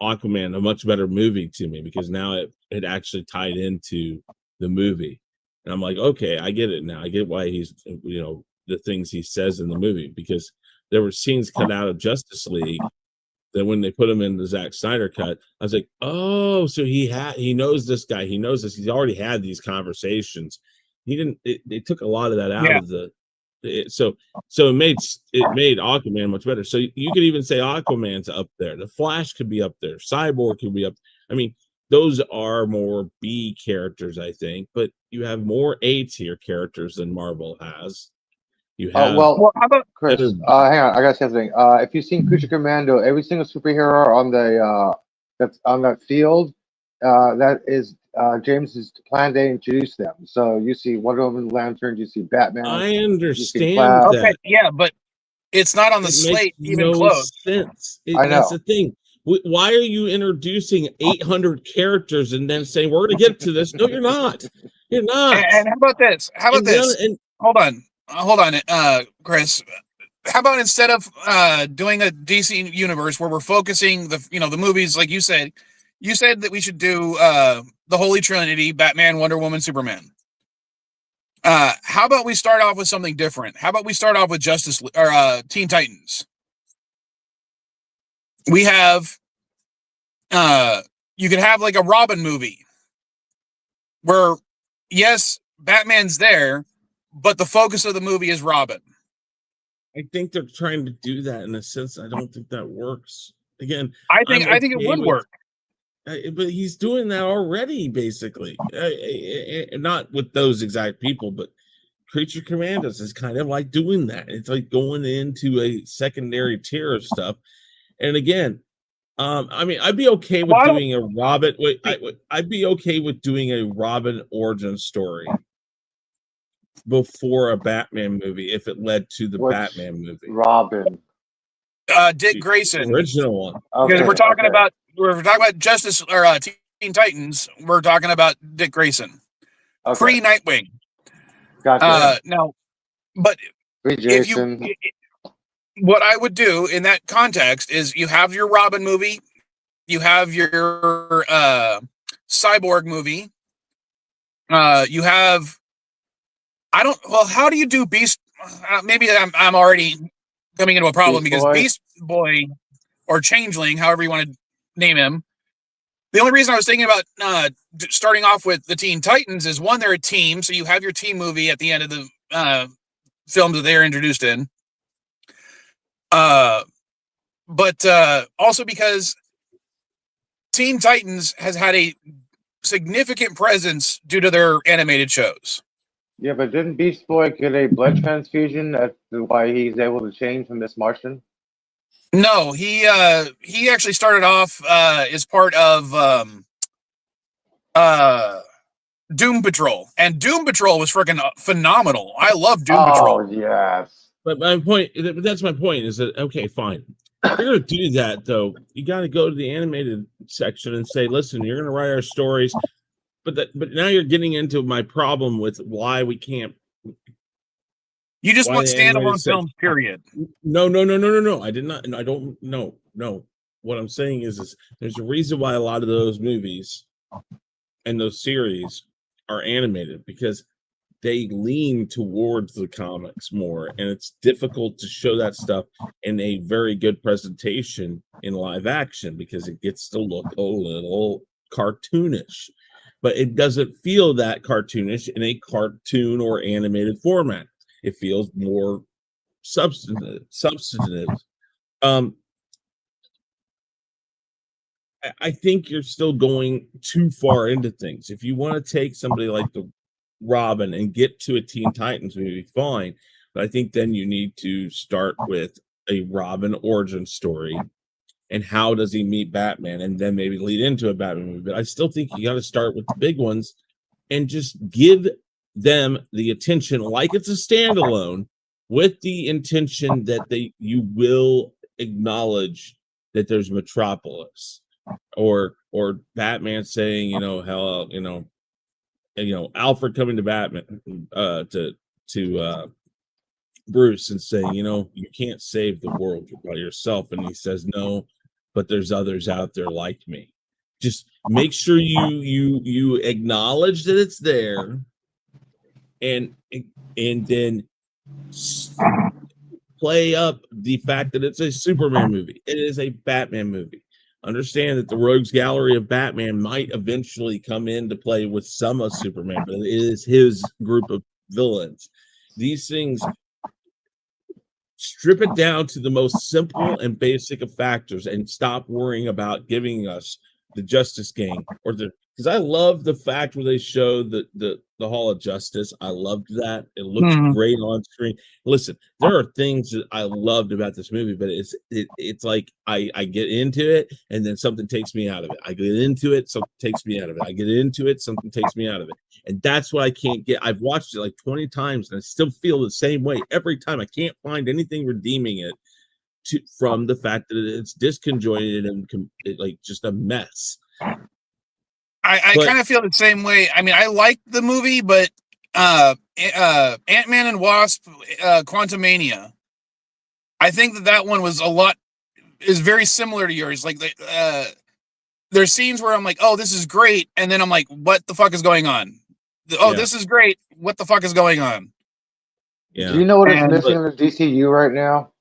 Aquaman a much better movie to me because now it actually tied into the movie. And I'm like, okay, I get it now. I get why he's, the things he says in the movie, because there were scenes cut out of Justice League that when they put him in the Zack Snyder cut, I was like, oh, so he knows this guy. He knows this. He's already had these conversations. They took a lot of that out of so it made Aquaman much better. So you could even say Aquaman's up there. The Flash could be up there. Cyborg could be up. I mean, those are more B characters, I think, but you have more A tier characters than Marvel has. You have how about Chris? Hang on, I gotta say something. If you've seen Creature Commando, every single superhero on the that's on that field, that is James's plan to introduce them. So you see Wonder Woman, Lantern, you see Batman. I understand that. Okay, yeah, but it's not on the slate even close. Sense. I know. That's the thing. Why are you introducing 800 characters and then saying we're going to get to this? No, you're not. You're not. And how about this? Hold on, Chris. How about instead of doing a DC universe where we're focusing the movies like you said that we should do the Holy Trinity: Batman, Wonder Woman, Superman. How about we start off with something different? How about we start off with Teen Titans? We have, you could have like a Robin movie where, yes, Batman's there, but the focus of the movie is Robin. I think they're trying to do that in a sense. I don't think that works. Again, I think it would work. But he's doing that already, basically. Not with those exact people, but Creature Commandos is kind of like doing that. It's like going into a secondary tier of stuff. And again, I mean, I'd be okay with doing a Robin. I'd be okay with doing a Robin origin story before a Batman movie if it led to the Batman movie. Robin. Dick Grayson, original one. Okay, because we're talking about Justice or Teen Titans. We're talking about Dick Grayson, free Nightwing. Gotcha. Now, but what I would do in that context is you have your Robin movie, you have your Cyborg movie, you have. How do you do Beast? Maybe I'm already coming into a problem because Beast Boy or Changeling, however you want to name him. The only reason I was thinking about starting off with the Teen Titans is, one, they're a team, so you have your team movie at the end of the film that they're introduced in. But also because Teen Titans has had a significant presence due to their animated shows. Yeah, but didn't Beast Boy get a blood transfusion? That's why he's able to change from this Martian? No, he actually started off as part of Doom Patrol, and Doom Patrol was freaking phenomenal. I love Doom Patrol. Oh yes. But that's my point, is that, okay, fine. If you're gonna do that, though, you got to go to the animated section and say, listen, you're gonna write our stories. But now you're getting into my problem with why we can't. You just want standalone films, period. No. I did not. I don't. No. What I'm saying is there's a reason why a lot of those movies and those series are animated, because they lean towards the comics more, and it's difficult to show that stuff in a very good presentation in live action because it gets to look a little cartoonish. But it doesn't feel that cartoonish in a cartoon or animated format. It feels more substantive. I think you're still going too far into things. If you want to take somebody like the Robin and get to a Teen Titans movie, fine. But I think then you need to start with a Robin origin story. And how does he meet Batman, and then maybe lead into a Batman movie. But I still think you got to start with the big ones and just give them the attention like it's a standalone, with the intention that you will acknowledge that there's Metropolis, or Batman saying, Alfred coming to Batman to Bruce and saying, you can't save the world by yourself, and he says no, but there's others out there like me. Just make sure you acknowledge that it's there, and then play up the fact that it's a Superman movie. It is a Batman movie. Understand that the Rogues Gallery of Batman might eventually come into play with some of Superman, but it is his group of villains. These things, strip it down to the most simple and basic of factors, and stop worrying about giving us the Justice Gang because I love the fact where they show the Hall of Justice. I loved that. It looked great on screen. Listen, there are things that I loved about this movie, but it's like I get into it and then something takes me out of it. I get into it, something takes me out of it. I get into it, something takes me out of it. And that's what I can't get. I've watched it like 20 times and I still feel the same way every time. I can't find anything redeeming it from the fact that it's disconjointed and like just a mess. I kind of feel the same way. I mean, I like the movie, but Ant-Man and Wasp, Quantumania, I think that one was is very similar to yours. Like there's scenes where I'm like, oh, this is great, and then I'm like, what the fuck is going on? oh, Yeah. this is great. What the fuck is going on? Yeah. Do you know what is And- missing in the DCU right now?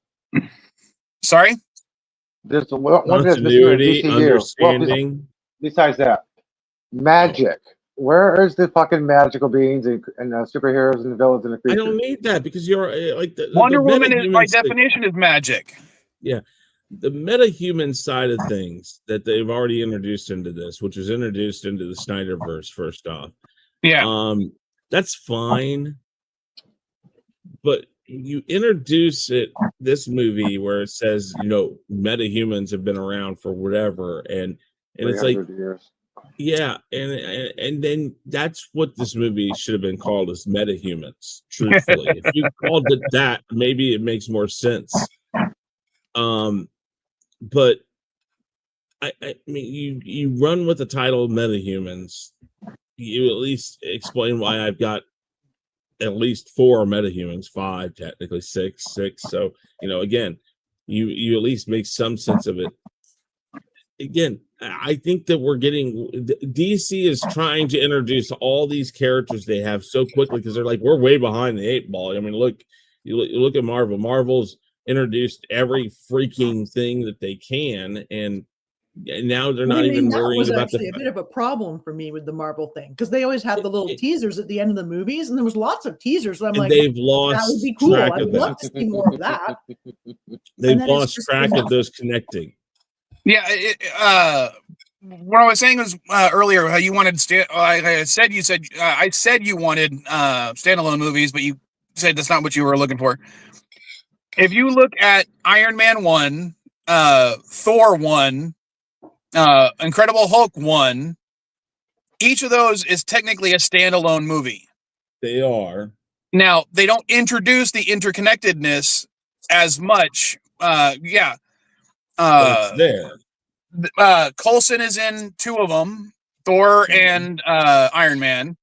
Sorry? There's one thing that's missing in the Continuity, DCU. understanding. Besides that, magic. Where is the fucking magical beings and superheroes and the villains and the I creatures? don't need that because you're like the Wonder Woman is, by metahuman thing- definition, is magic. Yeah, the metahuman side of things that they've already introduced into this, which was introduced into the Snyderverse first off. Yeah. That's fine, but you introduce this movie where it says, you know, metahumans have been around for whatever, and it's like, 300 years. yeah, and then that's what this movie should have been called, as metahumans. Truthfully, if you called it that, maybe it makes more sense. But I mean, you run with the title metahumans. You at least explain why I've got at least 4 metahumans, 5 technically, 6. So, you know, again, you at least make some sense of it. Again, I think that we're getting DC is trying to introduce all these characters they have so quickly because they're like, we're way behind the 8 ball. I mean, look, you look at Marvel. Marvel's introduced every freaking thing that they can, and now they're not even worrying was about actually a bit of a problem for me with the Marvel thing because they always have the little teasers at the end of the movies, and there was lots of teasers. So I'm like, they've that lost would be cool. track I of would that. love to see more of that. They've then it's lost just track enough. of those connecting. Yeah. What I was saying was earlier how you wanted I said you wanted standalone movies, but you said that's not what you were looking for. If you look at Iron Man 1, Thor 1, Incredible Hulk 1, each of those is technically a standalone movie. They are. Now, they don't introduce the interconnectedness as much. But it's there. Coulson is in 2 of them, Thor and Iron Man.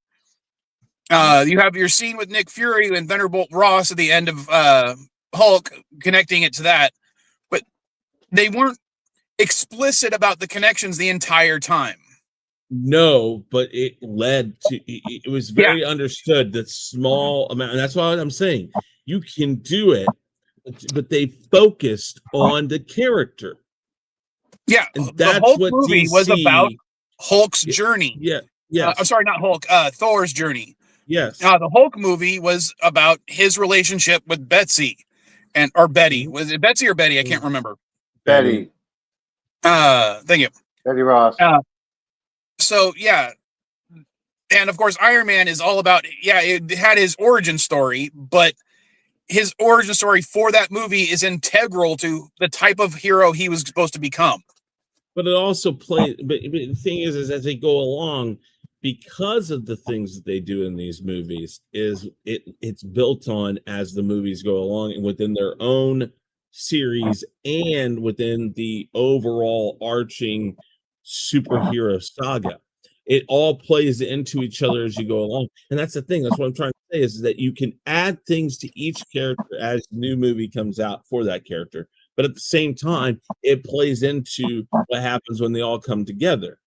You have your scene with Nick Fury and Thunderbolt Ross at the end of Hulk, connecting it to that. But they weren't explicit about the connections the entire time. No, but it led to it was very understood that small amount, and that's why I'm saying you can do it, but they focused on the character. Yeah, and the that's Hulk what movie DC, was about Hulk's journey. Yeah, yeah. I'm sorry, not Hulk. Thor's journey. Yes. The Hulk movie was about his relationship with Betsy, or Betty. Was it Betsy or Betty? I can't remember. Betty. Thank you. Betty Ross. So yeah, and of course Iron Man is all about, it had his origin story, but his origin story for that movie is integral to the type of hero he was supposed to become. But it also plays, but the thing is as they go along, because of the things that they do in these movies, it's built on as the movies go along and within their own series and within the overall arching superhero saga. It all plays into each other as you go along. And that's the thing. That's what I'm trying to say is that you can add things to each character as the new movie comes out for that character. But at the same time, it plays into what happens when they all come together.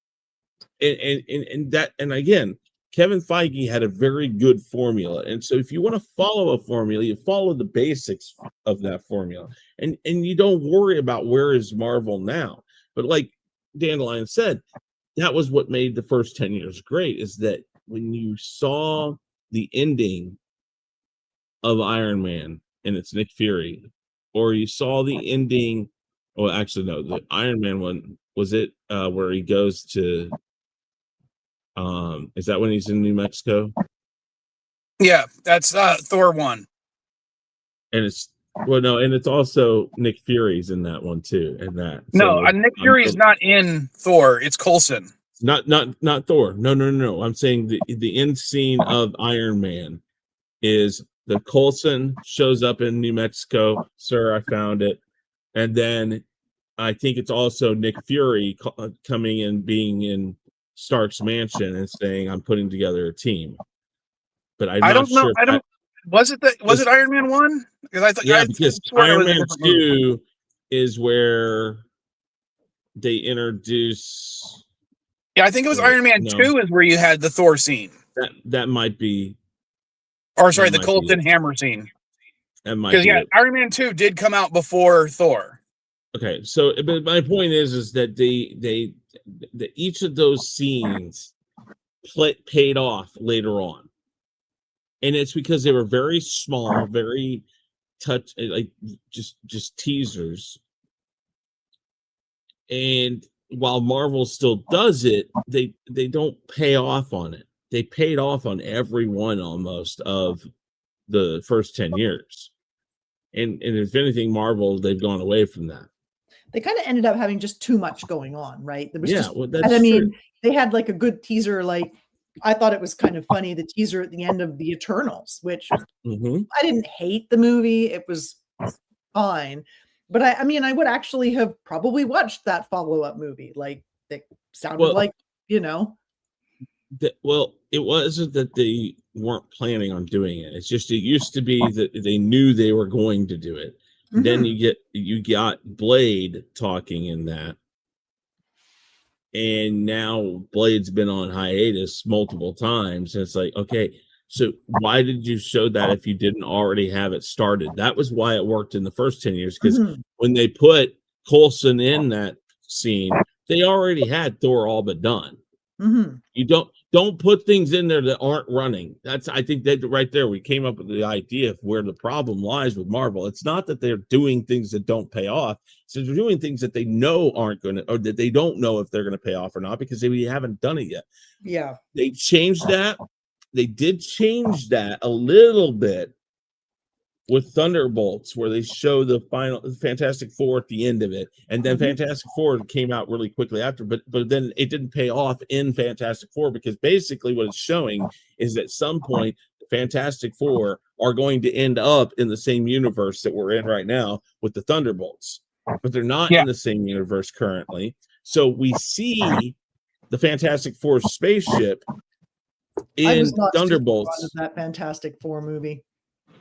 And again, Kevin Feige had a very good formula. And so if you want to follow a formula, you follow the basics of that formula. And you don't worry about where is Marvel now. But like Dandelion said, that was what made the first 10 years great, is that when you saw the ending of Iron Man and it's Nick Fury, or you saw the ending, well, actually, no, the Iron Man one, was it where he goes to, is that when he's in New Mexico? Yeah, that's Thor 1. And it's, well, no, and it's also Nick Fury's in that one too. And that no, Nick Fury's not in Thor. It's Coulson. Not Thor. No. I'm saying the end scene of Iron Man is the Coulson shows up in New Mexico. Sir, I found it. And then I think it's also Nick Fury coming and being in Stark's mansion and saying, "I'm putting together a team." But I don't know. Was it Iron Man 1? Because I thought, because Iron Man 2 is where they introduce. Yeah, I think it was Iron Man 2 is where you had the Thor scene. That might be. Or sorry, the Colton Hammer scene. That might because be yeah, it. Iron Man 2 did come out before Thor. Okay, so but my point is that they each of those scenes paid off later on, and it's because they were very small, very like just teasers. And while Marvel still does it, they don't pay off on it. They paid off on every one almost of the first 10 years. And if anything, Marvel, they've gone away from that. They kind of ended up having just too much going on, right? There was just, well, that's and I mean, true. They had like a good teaser. Like I thought it was kind of funny, the teaser at the end of the Eternals, which I didn't hate the movie. It was fine. But I mean, I would actually have probably watched that follow-up movie. Like it sounded like, you know. Well, it wasn't that they weren't planning on doing it. It's just it used to be that they knew they were going to do it. Then you got Blade talking in that. And now Blade's been on hiatus multiple times. And it's like, okay, so why did you show that if you didn't already have it started? That was why it worked in the first 10 years. Because when they put Coulson in that scene, they already had Thor all but done. You don't put things in there that aren't running. I think that right there we came up with the idea of where the problem lies with Marvel. It's not that they're doing things that don't pay off. So they're doing things that they know aren't going to, or that they don't know if they're going to pay off or not because they haven't done it yet. Yeah, they changed that. They did change that a little bit with Thunderbolts, where they show the final Fantastic Four at the end of it, and then Fantastic Four came out really quickly after, but then it didn't pay off in Fantastic Four because basically what it's showing is at some point the Fantastic Four are going to end up in the same universe that we're in right now with the Thunderbolts, but they're not in the same universe currently. So we see the Fantastic Four spaceship in Thunderbolts. Of that Fantastic Four movie.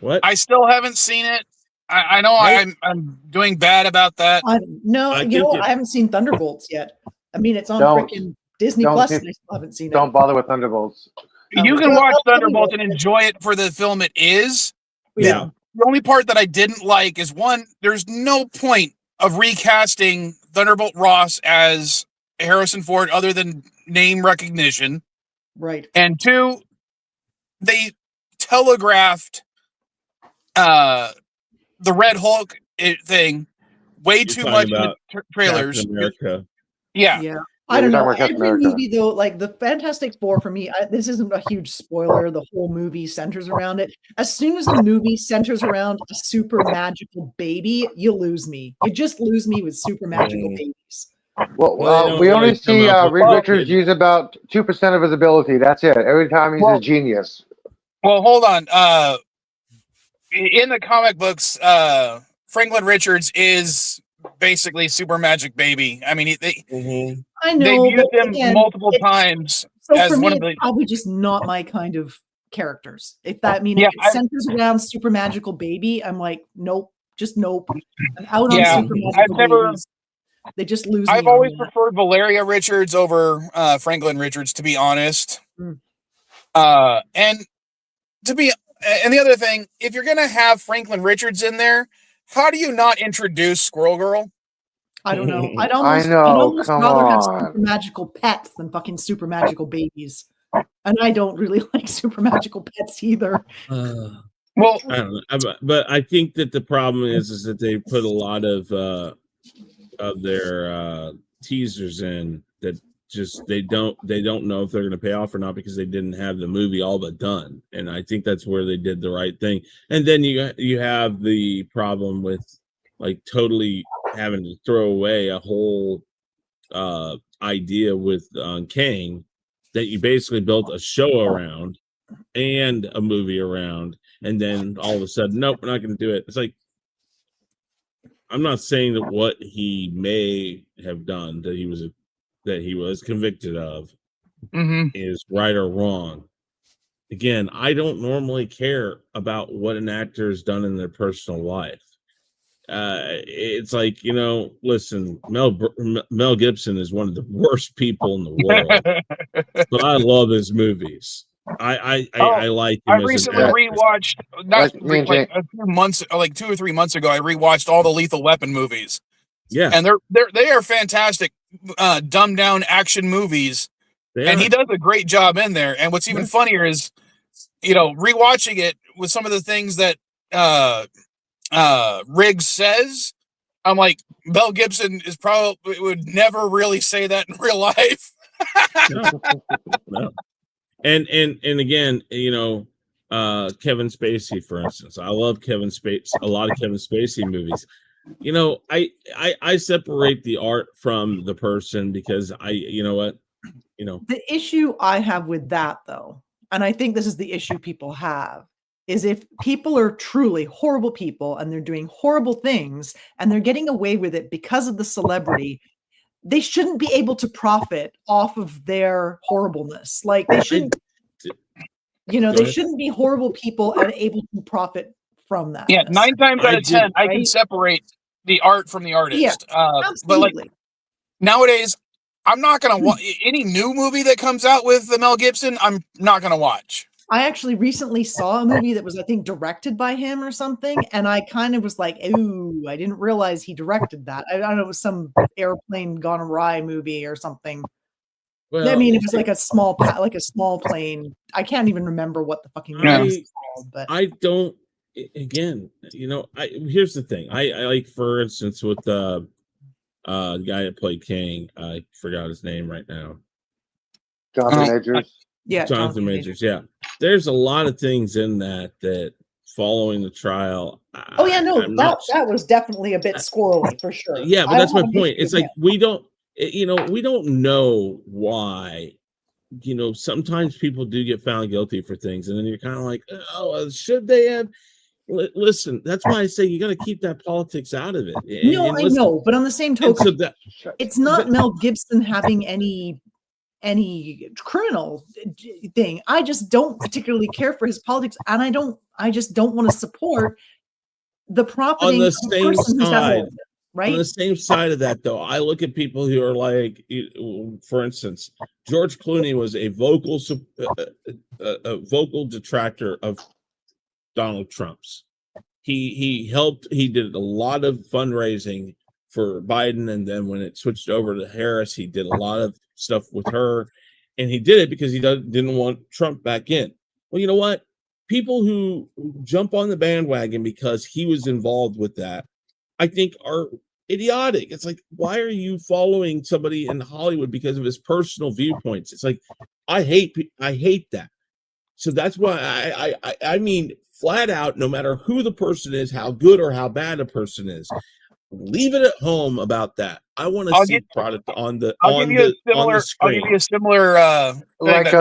What? I still haven't seen it. I know I'm doing bad about that. I haven't seen Thunderbolts yet. I mean, it's on freaking Disney Plus, and I still haven't seen it. Don't bother with Thunderbolts. You can watch Thunderbolts and enjoy it for the film it is. Yeah. The only part that I didn't like is one, there's no point of recasting Thunderbolt Ross as Harrison Ford other than name recognition. Right. And two, they telegraphed the Red Hulk thing way too much in the trailers. Yeah. I don't know. Every movie, though, like the Fantastic Four, for me, this isn't a huge spoiler. The whole movie centers around it. As soon as the movie centers around a super magical baby, you lose me. You just lose me with super magical babies. Well, we only see Reed Richards use about 2% of his ability. That's it. Every time he's a genius. Well, hold on. In the comic books, Franklin Richards is basically super magic baby. I mean, I know they've used him multiple times. So for me, it's probably just not my kind of characters. If it centers around super magical baby, I'm like, nope, just nope. I'm out on super magical babies. They just lose me. I've always preferred Valeria Richards over Franklin Richards, to be honest. And the other thing, if you're going to have Franklin Richards in there, how do you not introduce Squirrel Girl? I don't know. I'd almost rather have super magical pets than fucking super magical babies. And I don't really like super magical pets either. Well, I don't know. But I think that the problem is that they put a lot of their teasers in that just they don't know if they're going to pay off or not because they didn't have the movie all but done. And I think that's where they did the right thing. And then you have the problem with like totally having to throw away a whole idea with Kang that you basically built a show around and a movie around, and then all of a sudden, nope, we're not going to do it. It's like, I'm not saying that what he may have done that he was convicted of is right or wrong. Again, I don't normally care about what an actor has done in their personal life. It's like, listen, Mel Gibson is one of the worst people in the world, but I love his movies. I like him I as recently an rewatched Like me and Jane. a few months, like 2 or 3 months ago. I rewatched all the Lethal Weapon movies, yeah, and they are fantastic, dumbed down action movies, and he does a great job in there. And what's even funnier is, rewatching it with some of the things that Riggs says. I'm like, Mel Gibson would never really say that in real life. No. And again, Kevin Spacey, for instance, I love Kevin Spacey, a lot of Kevin Spacey movies. I separate the art from the person because the issue I have with that, though, and I think this is the issue people have, is if people are truly horrible people and they're doing horrible things and they're getting away with it because of the celebrity, they shouldn't be able to profit off of their horribleness. Like they shouldn't, they shouldn't be horrible people and able to profit from that. Yeah, 9 times out of 10, I can separate the art from the artist. Yeah, but like nowadays, I'm not gonna watch any new movie that comes out with the Mel Gibson. I'm not gonna watch. I actually recently saw a movie that was, I think, directed by him or something, and I kind of was like, "Ooh, I didn't realize he directed that." I don't know, it was some airplane gone awry movie or something. Well, I mean, it was like a small plane. I can't even remember what the fucking movie was called. But I don't. Again, here's the thing. I like, for instance, with the guy that played King. I forgot his name right now. Jonathan Majors. Yeah, Jonathan Majors. Yeah, there's a lot of things in that following the trial. Oh yeah, no, that was definitely a bit squirrely for sure. Yeah, but that's my point. It's like we don't know why. Sometimes people do get found guilty for things, and then you're kind of like, oh, should they have? Listen, that's why I say you got to keep that politics out of it. No, I know, but on the same token, it's not Mel Gibson having any criminal thing. I just don't particularly care for his politics, and I just don't want to support the profiting on the of a person who's side. Right? On the same side of that, though, I look at people who are like, for instance, George Clooney was a vocal detractor of Donald Trump's. He helped. He did a lot of fundraising for Biden, and then when it switched over to Harris, he did a lot of stuff with her, and he did it because he didn't want Trump back in. Well, you know what? People who jump on the bandwagon because he was involved with that, I think, are idiotic. It's like, why are you following somebody in Hollywood because of his personal viewpoints? It's like, I hate that. So that's why I mean, flat out, no matter who the person is, how good or how bad a person is, leave it at home about that. I want to see product on the screen. I'll give you a similar like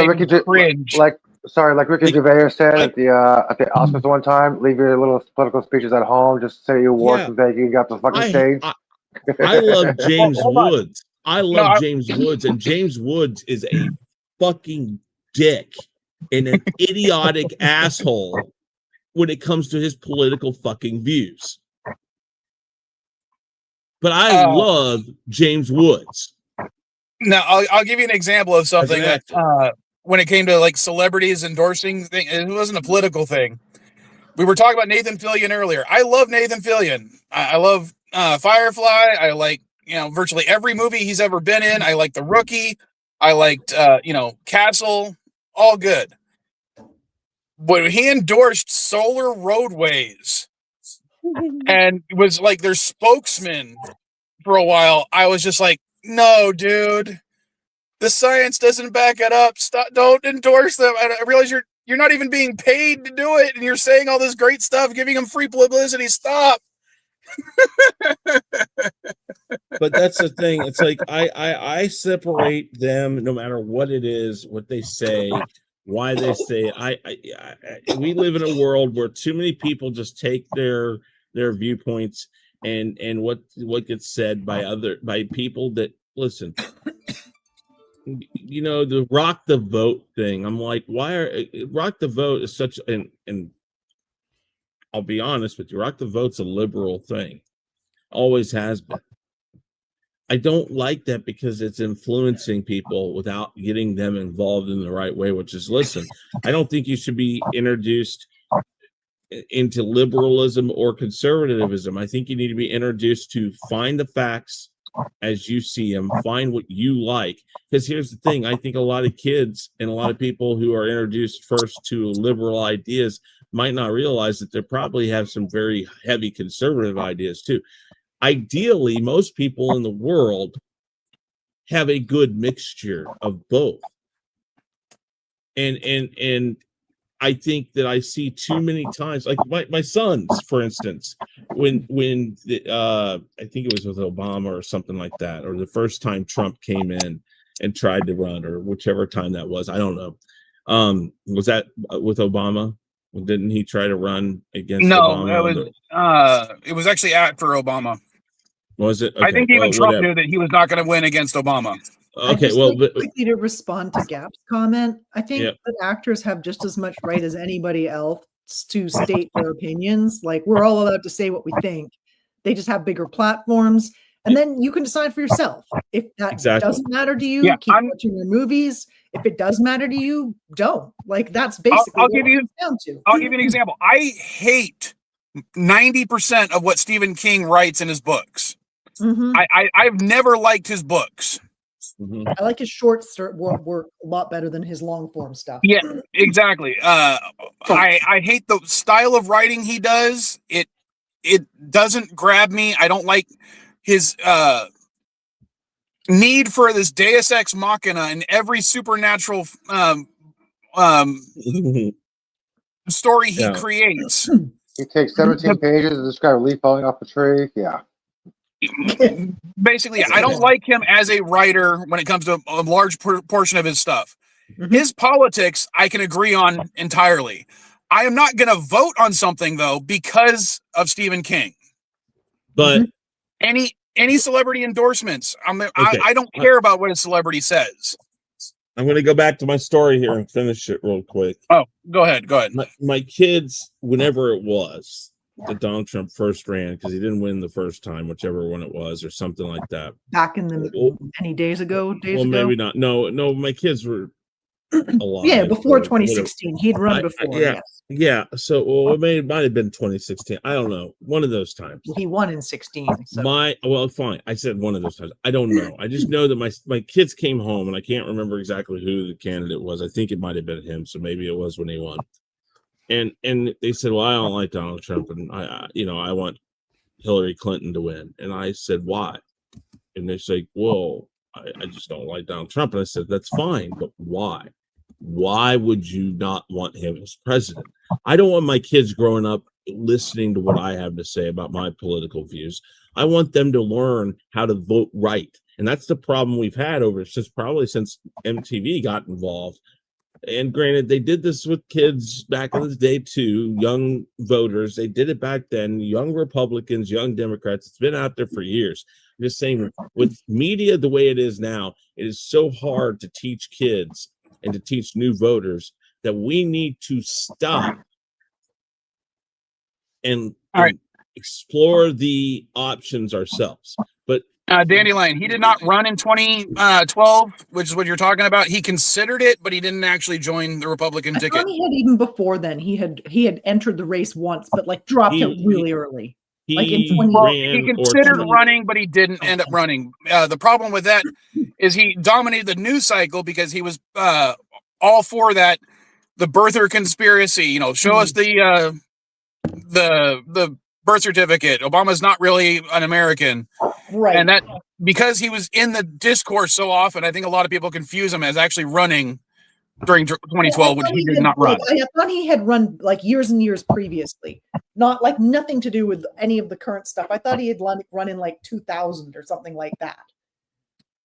Ricky Gervais said at the Oscars one time. Leave your little political speeches at home. Just say your words and thank you. Got the fucking stage. I love James Woods. James Woods, and James Woods is a fucking dick and an idiotic asshole when it comes to his political fucking views. But I love James Woods. Now, I'll give you an example of something that when it came to like celebrities endorsing things, it wasn't a political thing. We were talking about Nathan Fillion earlier. I love Nathan Fillion. I love Firefly. I like, virtually every movie he's ever been in. I like The Rookie. I liked, Castle. All good. But he endorsed Solar Roadways and was like their spokesman for a while. I was just like, no, dude, the science doesn't back it up. Stop! Don't endorse them. I realize you're not even being paid to do it, and you're saying all this great stuff, giving them free publicity. Stop. But that's the thing. It's like I separate them no matter what it is, what they say, why they say. We live in a world where too many people just take their viewpoints and what gets said by people that listen. The rock the vote thing. I'm like, rock the vote is such and I'll be honest with you, rock the vote's a liberal thing. Always has been. I don't like that because it's influencing people without getting them involved in the right way, which is, listen, I don't think you should be introduced into liberalism or conservatism. I think you need to be introduced to find the facts as you see them, find what you like. Because here's the thing, I think a lot of kids and a lot of people who are introduced first to liberal ideas might not realize that they probably have some very heavy conservative ideas too. Ideally, most people in the world have a good mixture of both. And I think that I see too many times, like my sons, for instance, when I think it was with Obama or something like that, or the first time Trump came in and tried to run, or whichever time that was, I don't know. Was that with Obama? Didn't he try to run against Obama? It was actually after Obama. Was it? Okay, I think even Trump knew that he was not going to win against Obama. Okay, well, quickly to respond to Gap's comment, I think that actors have just as much right as anybody else to state their opinions. Like, we're all allowed to say what we think. They just have bigger platforms, and then you can decide for yourself. If that doesn't matter to you, keep watching your movies. If it does matter to you, don't. Like, that's basically I'll give you an example. I hate 90% of what Stephen King writes in his books. Mm-hmm. I've never liked his books. Mm-hmm. I like his short work a lot better than his long form stuff. Yeah, exactly. I hate the style of writing he does. It doesn't grab me. I don't like his need for this Deus Ex Machina in every supernatural story he creates. He takes 17 pages to describe a leaf falling off a tree. Yeah. Basically, I don't like him as a writer when it comes to a large portion of his stuff. Mm-hmm. His politics, I can agree on entirely. I am not going to vote on something, though, because of Stephen King. But any celebrity endorsements, I don't care about what a celebrity says. I'm going to go back to my story here and finish it real quick. Oh, go ahead. My kids, whenever it was that Donald Trump first ran, because he didn't win the first time, whichever one it was, or something like that. Back in the many days ago. Maybe not. No, my kids were alive. Yeah, before 2016, whatever. He'd run before. Yeah. So, it might have been 2016. I don't know. One of those times. He won in 16. So. Fine. I said one of those times. I don't know. I just know that my kids came home, and I can't remember exactly who the candidate was. I think it might have been him. So maybe it was when he won. And they said, well, I don't like Donald Trump, and I want Hillary Clinton to win. And I said, why? And they say, well, I just don't like Donald Trump. And I said, that's fine, but why? Why would you not want him as president? I don't want my kids growing up listening to what I have to say about my political views. I want them to learn how to vote right. And that's the problem we've had since MTV got involved. And granted, they did this with kids back in the day too, young voters. They did it back then, young Republicans, young Democrats. It's been out there for years. I'm just saying, with media the way it is now, it is so hard to teach kids and to teach new voters that we need to stop and explore the options ourselves. But Dandelion, he did not run in 2012, which is what you're talking about. He considered it, but he didn't actually join the Republican ticket. He had, even before then, he had entered the race once, but dropped out really early. He considered running, but he didn't end up running. The problem with that is he dominated the news cycle because he was all for that, the birther conspiracy. Show us the birth certificate. Obama's not really an American, right? And that because he was in the discourse so often, I think a lot of people confuse him as actually running during 2012, which he did not run. I thought he had run years and years previously, not nothing to do with any of the current stuff. I thought he had run in 2000 or something like that,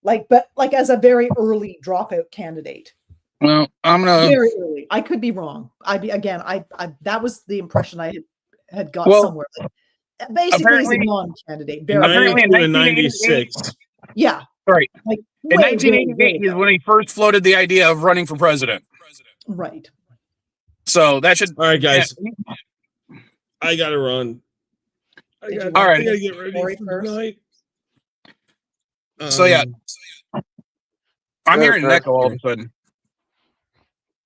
but as a very early dropout candidate. Well, I'm gonna very early. I could be wrong. I that was the impression I had got somewhere. Basically, he's a non-candidate. Apparently in 96. Yeah. Right. In 1988 is when he first floated the idea of running for president. Right. So that should. All right, guys. I gotta run. All right. I gotta get ready for the night. So yeah, I'm Sure, hearing an correct. echo all of a sudden.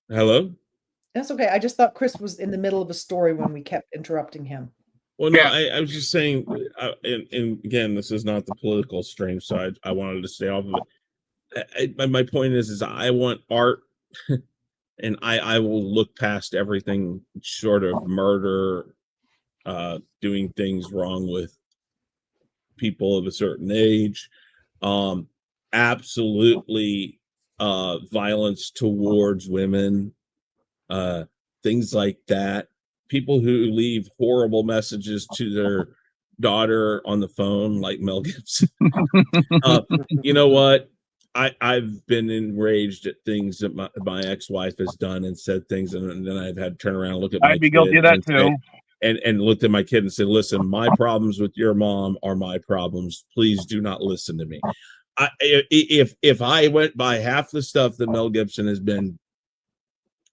Hello? That's okay. I just thought Chris was in the middle of a story when we kept interrupting him. Well, no, Yeah. I was just saying, and again, this is not the political stream, so I wanted to stay off of it. My point is I want art, and I will look past everything short of murder, doing things wrong with people of a certain age, absolutely violence towards women, things like that. People who leave horrible messages to their daughter on the phone, like Mel Gibson. You know what? I've been enraged at things that my ex-wife has done and said things, and then I've had to turn around and look at my I'd be kid guilty of that and too. say, and looked at my kid and said, "Listen, my problems with your mom are my problems. Please do not listen to me." If I went by half the stuff that Mel Gibson has been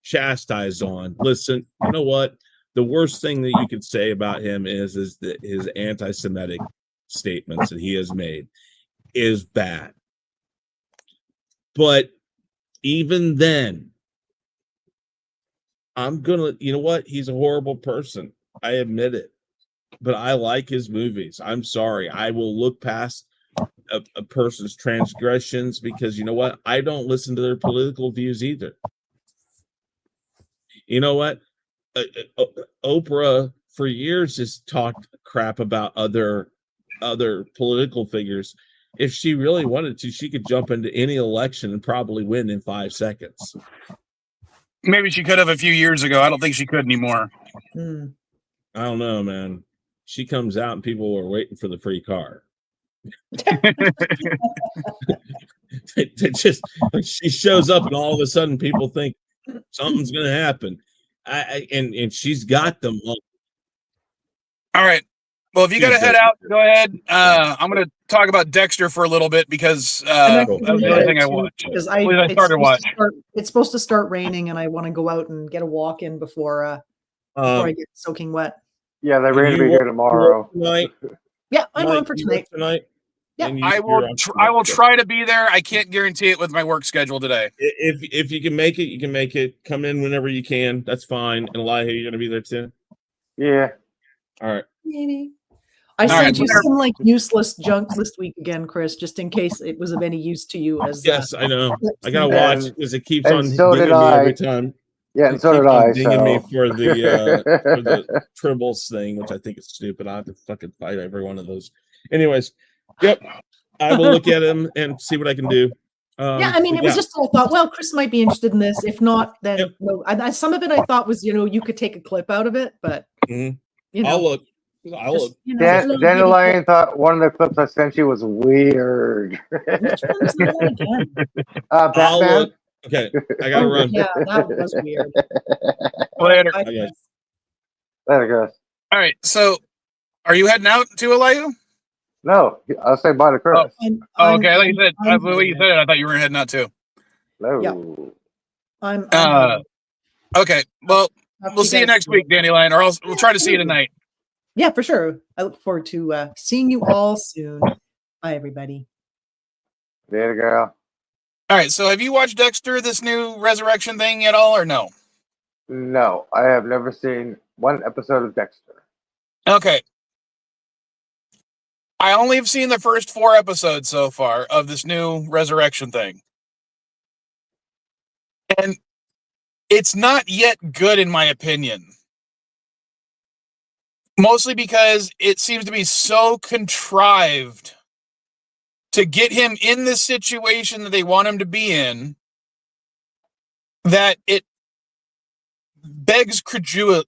chastised on, listen, you know what? The worst thing that you could say about him is that his anti-Semitic statements that he has made is bad. But even then, I'm gonna, you know what? He's a horrible person. I admit it. But I like his movies. I'm sorry. I will look past a person's transgressions because you know what? I don't listen to their political views either. You know what? Oprah for years has talked crap about other political figures. If she really wanted to, she could jump into any election and probably win in 5 seconds. Maybe she could have a few years ago. I don't think she could anymore. Hmm. I don't know, man. She comes out and people are waiting for the free car. She shows up and all of a sudden people think something's going to happen. And she's got them all. All right. Well, if you got to head out, go ahead. I'm going to talk about Dexter for a little bit because that was the other thing I watched. Because I started watching. It's supposed to start raining, and I want to go out and get a walk in before I get soaking wet. Yeah, they're going to be here tomorrow. Tonight? Yeah, I'm on for tonight. Yeah, I will try to be there. I can't guarantee it with my work schedule today. If you can make it, you can make it. Come in whenever you can. That's fine. And Elijah, you're going to be there too? Yeah. All right. Maybe. I sent you some like useless junk this week again, Chris, just in case it was of any use to you. As yes, I know. I gotta watch because it keeps on so dinging me every time. Yeah, and so did I. Dinging me for the tribbles thing, which I think is stupid. I have to fucking fight every one of those. Anyways, yep. I will look at him and see what I can do. Yeah, I mean, it was just I thought, well, Chris might be interested in this. If not, then no. Some of it I thought was, you could take a clip out of it, but I'll look. Dandelion thought one of the clips I sent you was weird. Which one was that again? Batman. Okay, I gotta run. Yeah, that was weird. Later. Later, guys. All right. So, are you heading out to Elihu? No, I'll say bye to Chris. Okay, like you said, the way you said it, I thought you were heading out too. No. Yeah. Okay. Well, we'll see you next week, Dandelion, or else we'll try to see you tonight. Yeah, for sure. I look forward to seeing you all soon. Bye, everybody. Later, girl. All right. So, have you watched Dexter, this new resurrection thing at all, or no? No, I have never seen one episode of Dexter. Okay. I only have seen the first 4 episodes so far of this new resurrection thing. And it's not yet good, in my opinion. Mostly because it seems to be so contrived to get him in the situation that they want him to be in that it begs credulity.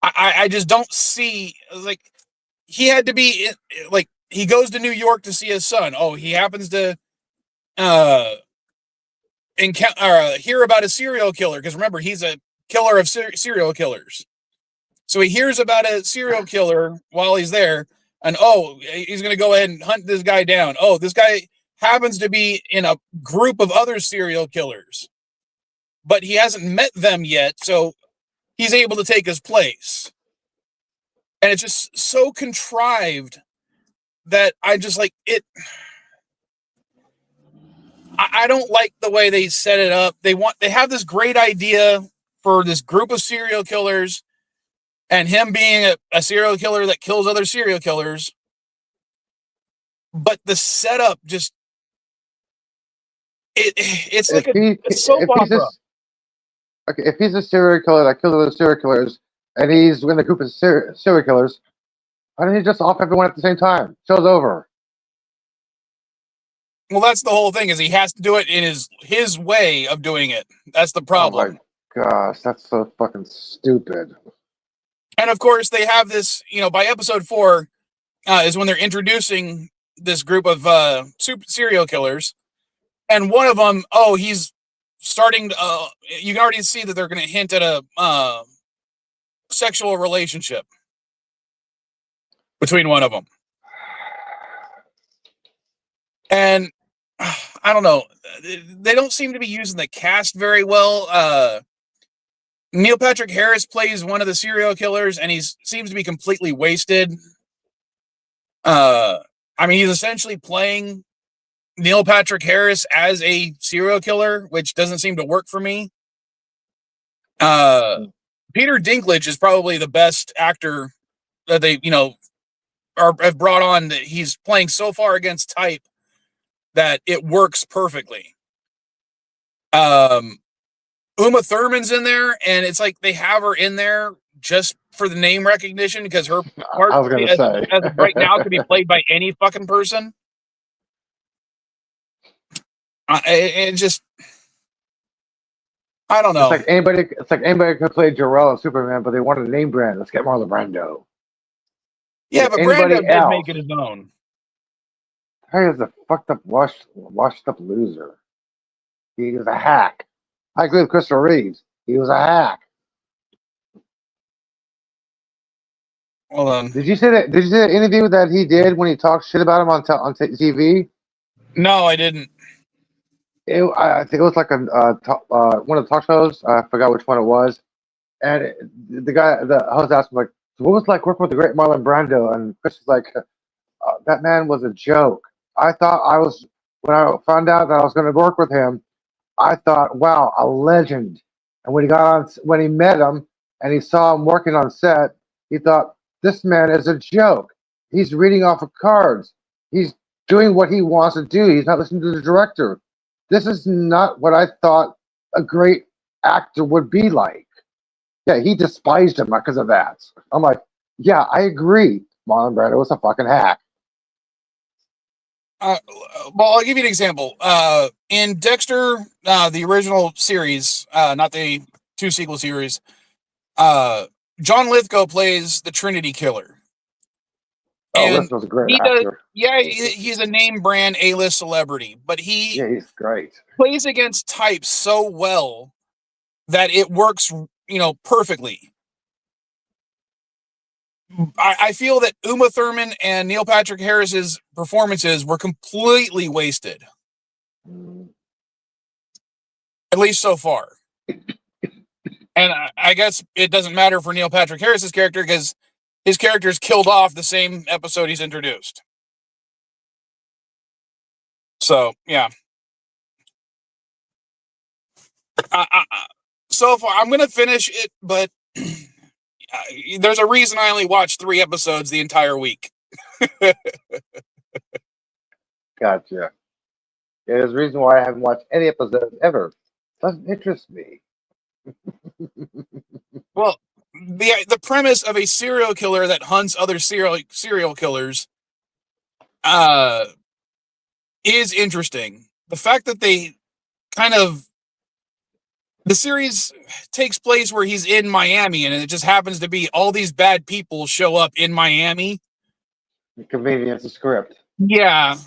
I just don't see, like, he had to be, like, he goes to New York to see his son. Oh, he happens to hear about a serial killer, because remember, he's a killer of serial killers. So he hears about a serial killer while he's there, and he's going to go ahead and hunt this guy down. Oh, this guy happens to be in a group of other serial killers, but he hasn't met them yet, so he's able to take his place. And it's just so contrived that I just like it. I don't like the way they set it up. They have this great idea for this group of serial killers, and him being a serial killer that kills other serial killers. But the setup just it's like a soap opera. Okay, if he's a serial killer that kills other serial killers, and he's in a group of serial killers, why don't he just off everyone at the same time? Show's over. Well, that's the whole thing, is he has to do it in his way of doing it. That's the problem. Oh my gosh, that's so fucking stupid. And of course, they have this, by episode 4 is when they're introducing this group of serial killers. And one of them, he's starting to, you can already see that they're going to hint at a sexual relationship between one of them. And I don't know, they don't seem to be using the cast very well. Neil Patrick Harris plays one of the serial killers, and he seems to be completely wasted. He's essentially playing Neil Patrick Harris as a serial killer, which doesn't seem to work for me. Peter Dinklage is probably the best actor that they, have brought on. That he's playing so far against type that it works perfectly. Uma Thurman's in there, and it's like they have her in there just for the name recognition, because her part, I was gonna say, as of right now, could be played by any fucking person. It just, I don't know. It's like anybody could play Jor-El and Superman, but they wanted a name brand. Let's get Marlon Brando. Yeah, but Brando did make it his own. He is a fucked up, washed up loser. He was a hack. I agree with Christopher Reeves. He was a hack. Hold on. Did you see that? Did you see that interview that he did when he talked shit about him on TV? No, I didn't. I think it was like one of the talk shows. I forgot which one it was. And the host asked him, like, what was it like working with the great Marlon Brando? And Chris was like, that man was a joke. I thought when I found out that I was going to work with him, I thought, wow, a legend. And when he met him and he saw him working on set, he thought, this man is a joke. He's reading off of cards. He's doing what he wants to do. He's not listening to the director. This is not what I thought a great actor would be like. Yeah, he despised him because of that. I'm like, yeah, I agree. Marlon Brando was a fucking hack. Well, I'll give you an example. In Dexter, the original series, not the 2 sequel series, John Lithgow plays the Trinity Killer. And Lithgow's a great actor. He's a name brand A-list celebrity, but he's great. Plays against type so well that it works, perfectly. I feel that Uma Thurman and Neil Patrick Harris's performances were completely wasted. At least so far. And I guess it doesn't matter for Neil Patrick Harris's character, because his character is killed off the same episode he's introduced. So, yeah. So far, I'm going to finish it, but there's a reason I only watched 3 episodes the entire week. Gotcha. Yeah, there's a reason why I haven't watched any episodes ever. Doesn't interest me. Well, the premise of a serial killer that hunts other serial killers is interesting. The fact that they the series takes place where he's in Miami, and it just happens to be all these bad people show up in Miami. Convenience of script. Yeah.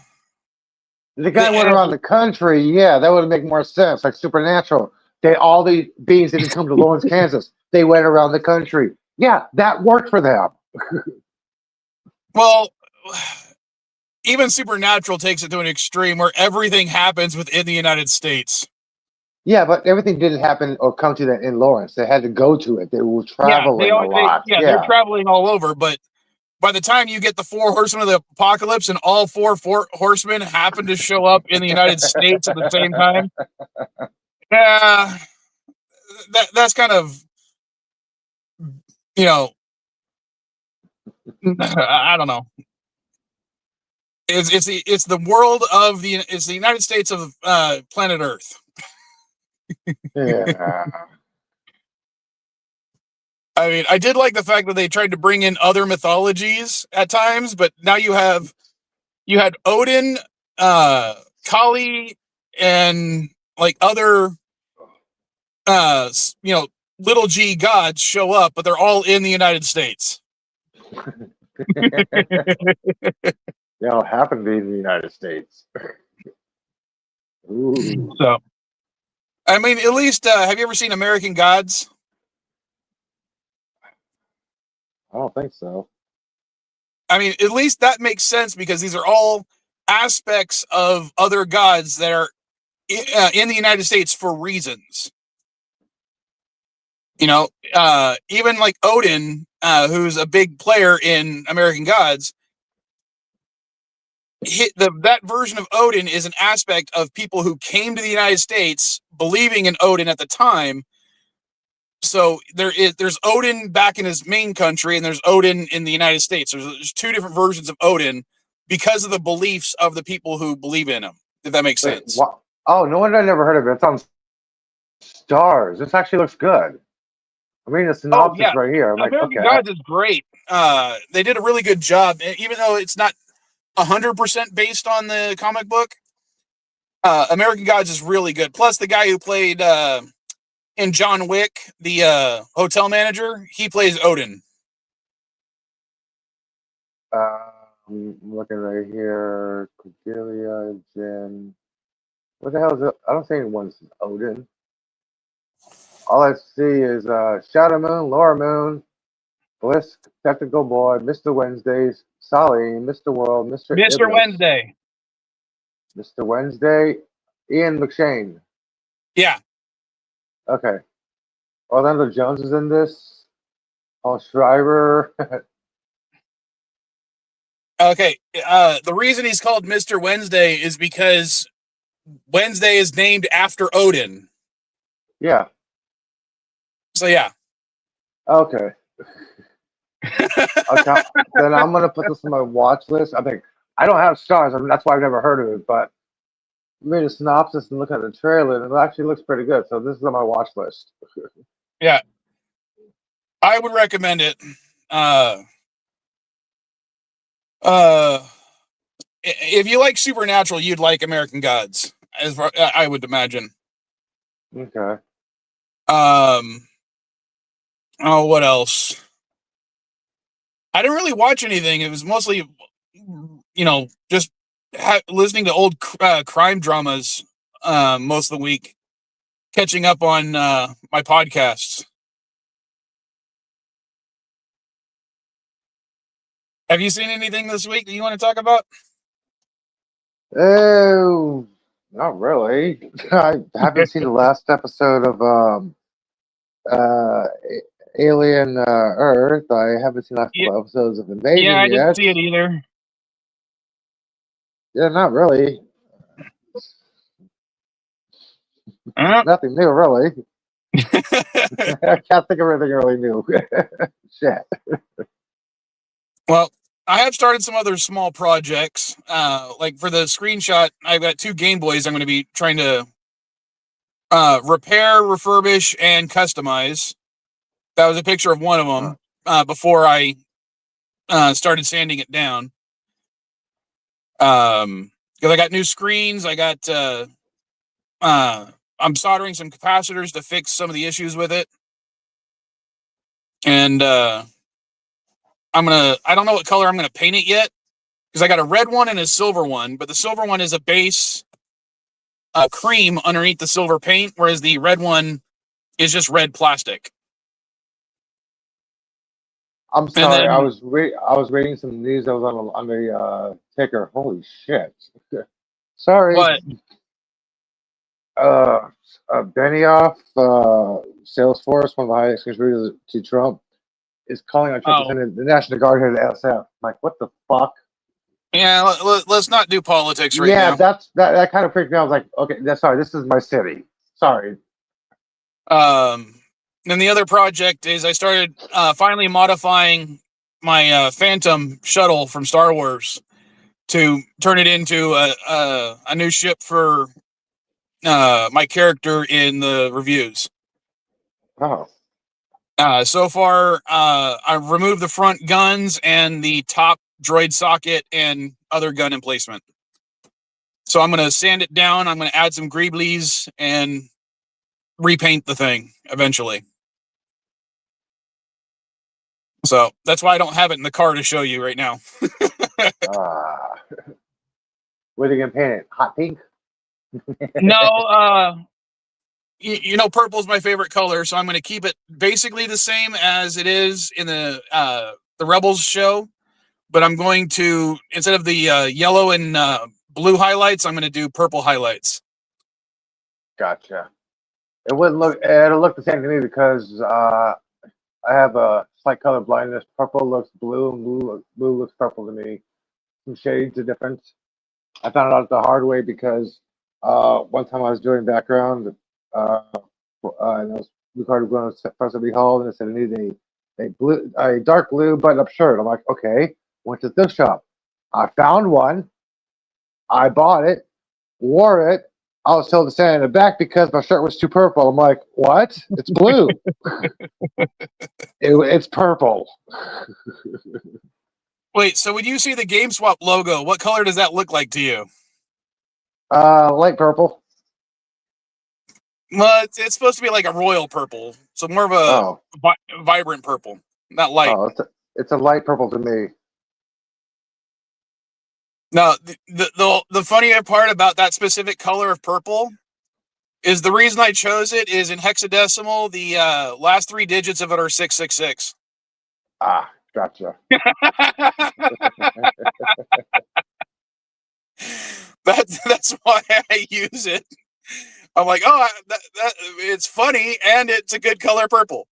The guy went around the country. Yeah, that would make more sense. Like Supernatural. All the beings didn't come to Lawrence, Kansas. They went around the country. Yeah, that worked for them. Well, even Supernatural takes it to an extreme where everything happens within the United States. Yeah, but everything didn't happen or come to that in Lawrence. They had to go to it. They were traveling a lot. They're traveling all over, but by the time you get the 4 horsemen of the apocalypse and all four horsemen happen to show up in the United States at the same time, that's kind of, I don't know. It's the world of it's the United States of planet Earth. Yeah. I mean, I did like the fact that they tried to bring in other mythologies at times, but now you had Odin, Kali, and like other little g gods show up, but they're all in the United States. They all happen to be in the United States. Ooh. So, I mean, at least have you ever seen American Gods? I don't think so. I mean, at least that makes sense because these are all aspects of other gods that are in the United States for reasons. Even like Odin, who's a big player in American Gods, that version of Odin is an aspect of people who came to the United States believing in Odin at the time. So there's Odin back in his main country, and there's Odin in the United States. There's 2 different versions of Odin because of the beliefs of the people who believe in him. If that makes sense. Oh, no wonder I never heard of it. It's on Stars. This actually looks good. I'm reading the synopsis right here. I'm American like, okay. Gods is great. They did a really good job, even though it's not 100% based on the comic book. American Gods is really good. Plus, the guy who played in John Wick, the hotel manager, he plays Odin. I'm looking right here. Cordelia, Jen. What the hell is it? I don't see anyone's Odin. All I see is Shadow Moon, Laura Moon, Bliss, Technical Boy, Mr. Wednesdays, Solly, Mr. World, Mr. Wednesday. Mr. Wednesday, Ian McShane. Yeah. Okay. Orlando Jones is in this. Paul Schreiber. Okay. The reason he's called Mr. Wednesday is because Wednesday is named after Odin. Yeah. So, yeah. Okay. Okay. Then I'm going to put this on my watch list. I think I don't have Stars. I mean, that's why I've never heard of it. But I made a synopsis and look at the trailer, and it actually looks pretty good. So this is on my watch list. Yeah. I would recommend it. If you like Supernatural, you'd like American Gods, as far, I would imagine. Okay. Oh, what else? I didn't really watch anything. It was mostly, just listening to old crime dramas most of the week, catching up on my podcasts. Have you seen anything this week that you want to talk about? Oh, not really. I haven't seen the last episode of Alien Earth. I haven't seen the last couple episodes of Invasion I yet. didn't see it either. Yeah, not really. Nothing new, really. I can't think of anything really new. Shit. Well, I have started some other small projects. Like for the screenshot, I've got 2 Game Boys I'm going to be trying to repair, refurbish, and customize. That was a picture of one of them before I started sanding it down. Because I got new screens. I got I'm soldering some capacitors to fix some of the issues with it. And I don't know what color I'm gonna paint it yet, because I got a red one and a silver one, but the silver one is a base cream underneath the silver paint, whereas the red one is just red plastic. I'm sorry, I was reading some news that was on the ticker. Holy shit! Sorry. What? Benioff, Salesforce, one of the highest contributors to Trump, is calling on Trump to Oh, send in the National Guard here to SF. I'm like, what the fuck? yeah. Let's not do politics right Yeah, now. that kind of freaked me out. I was like, okay, sorry, this is my city. Sorry. Then the other project is I started finally modifying my Phantom shuttle from Star Wars to turn it into a new ship for my character in the reviews. Oh, So far, I've removed the front guns and the top droid socket and other gun emplacement. So I'm going to sand it down. I'm going to add some greeblies and repaint the thing eventually. So that's why I don't have it in the car to show you right now. what are you gonna paint it? Hot pink? No, you know, purple is my favorite color, so I'm going to keep it basically the same as it is in the Rebels show. But I'm going to, instead of the yellow and blue highlights, I'm going to do purple highlights. Gotcha. It'll look the same to me because I have a slight color blindness. Purple looks blue, and blue looks purple to me. Some shades of difference. I found it out the hard way because one time I was doing background, and I was recording going to President B Hall, and it said I needed a dark blue button-up shirt. I'm like, okay. Went to the thrift shop. I found one. I bought it, wore it. I was told to send it in the back because my shirt was too purple. I'm like, what? It's blue. It's purple. Wait, so when you see the GameSwap logo, what color does that look like to you? Light purple. Well, it's supposed to be like a royal purple, so more of a vibrant purple, not light. Oh, it's a light purple to me. No, the funnier part about that specific color of purple is the reason I chose it is in hexadecimal. The last 3 digits of it are 666. Ah, gotcha. That's why I use it. I'm like, oh, it's funny and it's a good color purple.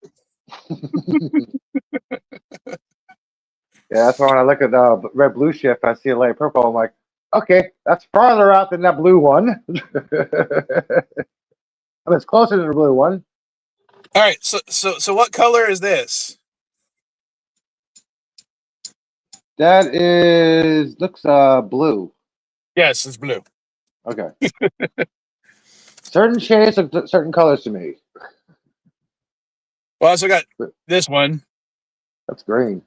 Yeah, that's why when I look at the red blue shift, I see a light purple. I'm like, okay, that's farther out than that blue one. I mean, it's closer to the blue one. All right, so what color is this? That looks blue. Yes, it's blue. Okay. Certain shades of certain colors to me. Well, I also got this one. That's green.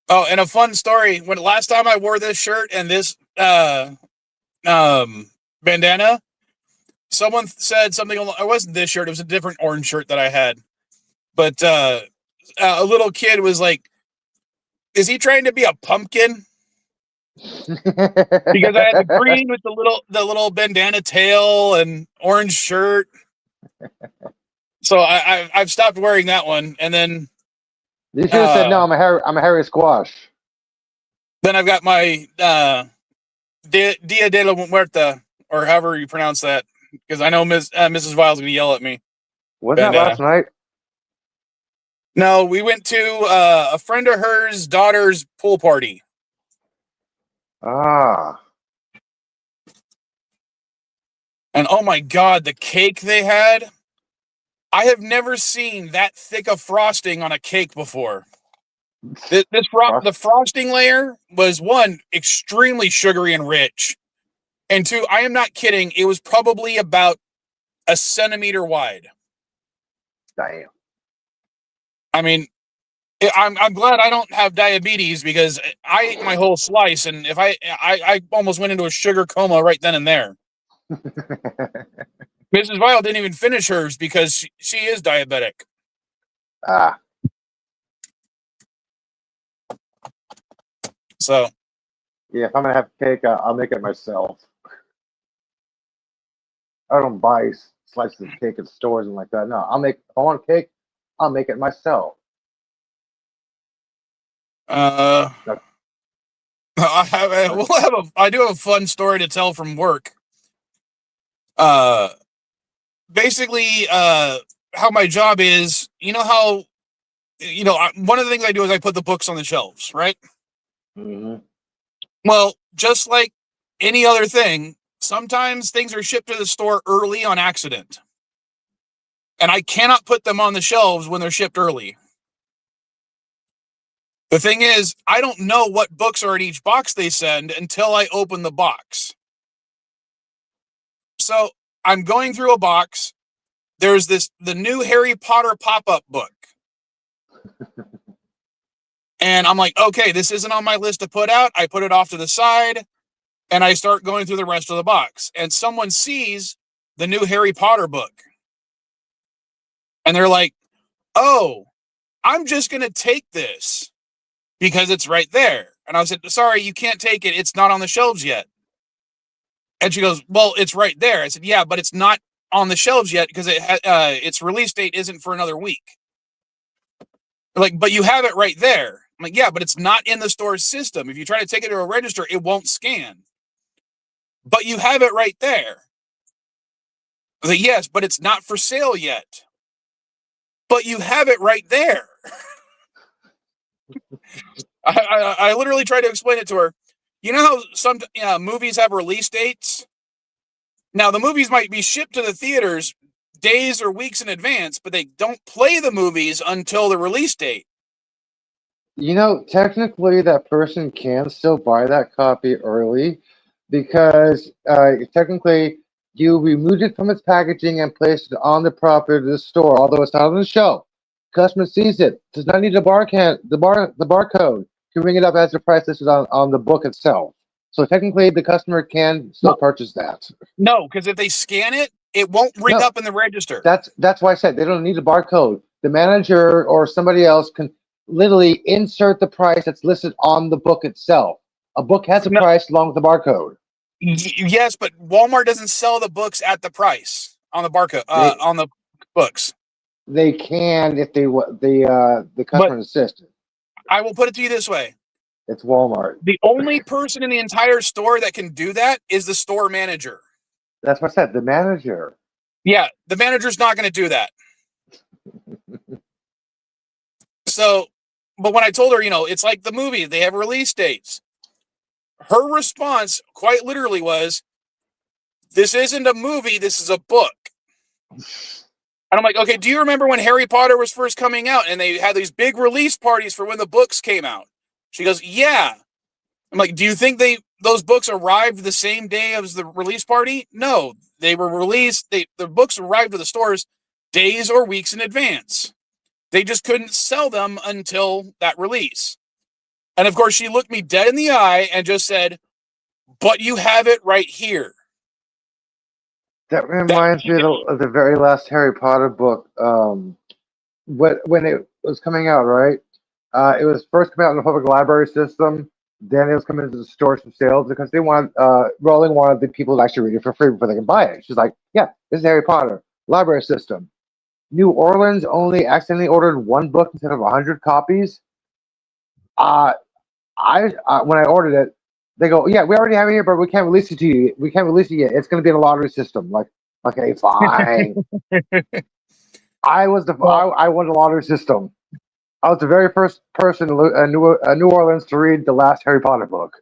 Oh, and a fun story. When last time I wore this shirt and this bandana, someone said something. It wasn't this shirt. It was a different orange shirt that I had. But a little kid was like, "Is he trying to be a pumpkin?" Because I had the green with the little bandana tail and orange shirt. So I've stopped wearing that one, and then you should have said no. I'm a hairy squash. Then I've got my Dia de la Muerta, or however you pronounce that, because I know Mrs. Vile's going to yell at me. Wasn't that last night? No, we went to a friend of hers' daughter's pool party. Ah. And oh my God, the cake they had. I have never seen that thick of frosting on a cake before. The frosting layer was, one, extremely sugary and rich. And two, I am not kidding, it was probably about a centimeter wide. Damn. I mean, I'm glad I don't have diabetes because I ate my whole slice, and if I almost went into a sugar coma right then and there. Mrs. Vile didn't even finish hers because she is diabetic. Ah. So. Yeah, if I'm gonna have cake, I'll make it myself. I don't buy slices of cake at stores and like that. No, if I want cake, I'll make it myself. I do have a fun story to tell from work. Basically, how my job is, how, one of the things I do is I put the books on the shelves, right? Mm-hmm. Well, just like any other thing, sometimes things are shipped to the store early on accident. And I cannot put them on the shelves when they're shipped early. The thing is, I don't know what books are in each box they send until I open the box. So I'm going through a box. There's the new Harry Potter pop-up book. And I'm like, okay, this isn't on my list to put out. I put it off to the side and I start going through the rest of the box. And someone sees the new Harry Potter book. And they're like, oh, I'm just going to take this because it's right there. And I said, sorry, you can't take it. It's not on the shelves yet. And she goes, well, it's right there. I said, yeah, but it's not on the shelves yet because its release date isn't for another week. They're like, but you have it right there. I'm like, yeah, but it's not in the store's system. If you try to take it to a register, it won't scan. But you have it right there. I was like, yes, but it's not for sale yet. But you have it right there. I literally tried to explain it to her. You know how some movies have release dates? Now, the movies might be shipped to the theaters days or weeks in advance, but they don't play the movies until the release date. Technically, that person can still buy that copy early because technically you removed it from its packaging and placed it on the property of the store, although it's not on the shelf. Customer sees it, does not need the barcode to ring it up as the price listed on the book itself. So technically, the customer can still purchase that. No, because if they scan it, it won't ring up in the register. That's why I said they don't need a barcode. The manager or somebody else can literally insert the price that's listed on the book itself. A book has a price along with the barcode. Yes, but Walmart doesn't sell the books at the price on the barcode on the books. They can if the customer insists. I will put it to you this way. It's Walmart. The only person in the entire store that can do that is the store manager. That's what I said, the manager. Yeah, the manager's not going to do that. So, but when I told her, it's like the movie, they have release dates. Her response quite literally was, this isn't a movie, this is a book. And I'm like, okay, do you remember when Harry Potter was first coming out and they had these big release parties for when the books came out? She goes, yeah. I'm like, do you think those books arrived the same day as the release party? No, they were released. The books arrived to the stores days or weeks in advance. They just couldn't sell them until that release. And of course, she looked me dead in the eye and just said, but you have it right here. That reminds me of the very last Harry Potter book. When it was coming out, right? It was first coming out in the public library system. Then it was coming into the stores for sales because they Rowling wanted the people to actually read it for free before they can buy it. She's like, yeah, this is Harry Potter library system. New Orleans only accidentally ordered one book instead of 100 copies. When I ordered it, they go, yeah, we already have it here, but we can't release it to you. We can't release it yet. It's going to be in a lottery system. Like, okay, fine. I won the lottery system. I was the very first person in New Orleans to read the last Harry Potter book.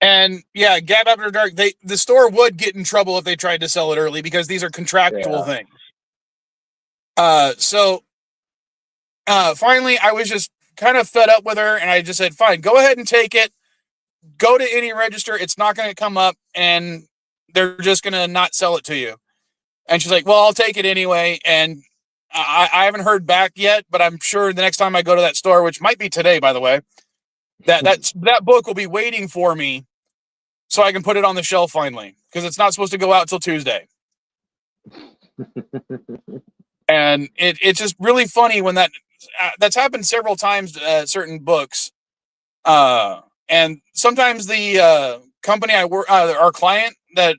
And yeah, Gab After Dark, the store would get in trouble if they tried to sell it early because these are contractual things. So finally, I was just kind of fed up with her, and I just said, fine, go ahead and take it. Go to any register. It's not going to come up, and they're just going to not sell it to you. And she's like, well, I'll take it anyway. And I haven't heard back yet, but I'm sure the next time I go to that store, which might be today, by the way, that book will be waiting for me so I can put it on the shelf finally, because it's not supposed to go out till Tuesday. And it's just really funny when that's happened several times, certain books. And sometimes the company I work, our client that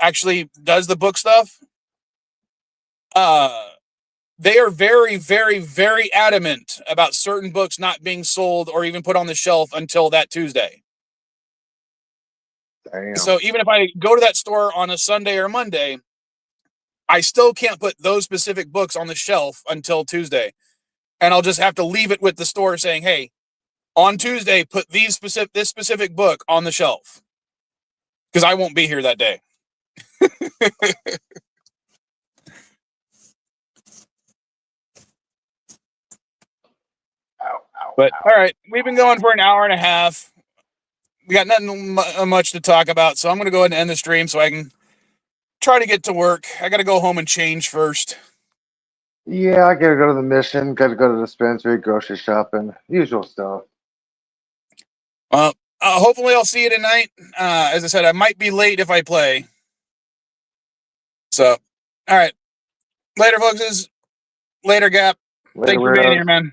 actually does the book stuff, they are very, very, very adamant about certain books not being sold or even put on the shelf until that Tuesday. Damn. So even if I go to that store on a Sunday or Monday, I still can't put those specific books on the shelf until Tuesday. And I'll just have to leave it with the store saying, hey, on Tuesday, put this specific book on the shelf. Because I won't be here that day. But all right, we've been going for an hour and a half. We got nothing much to talk about, so I'm going to go ahead and end the stream so I can try to get to work. I got to go home and change first. Yeah, I gotta go to the mission, gotta go to the dispensary, grocery shopping, usual stuff. Well, hopefully I'll see you tonight. As I said, I might be late if I play. So, all right. Later, folks. Later, Gap. Later, Thanks for being weirdos. here, man.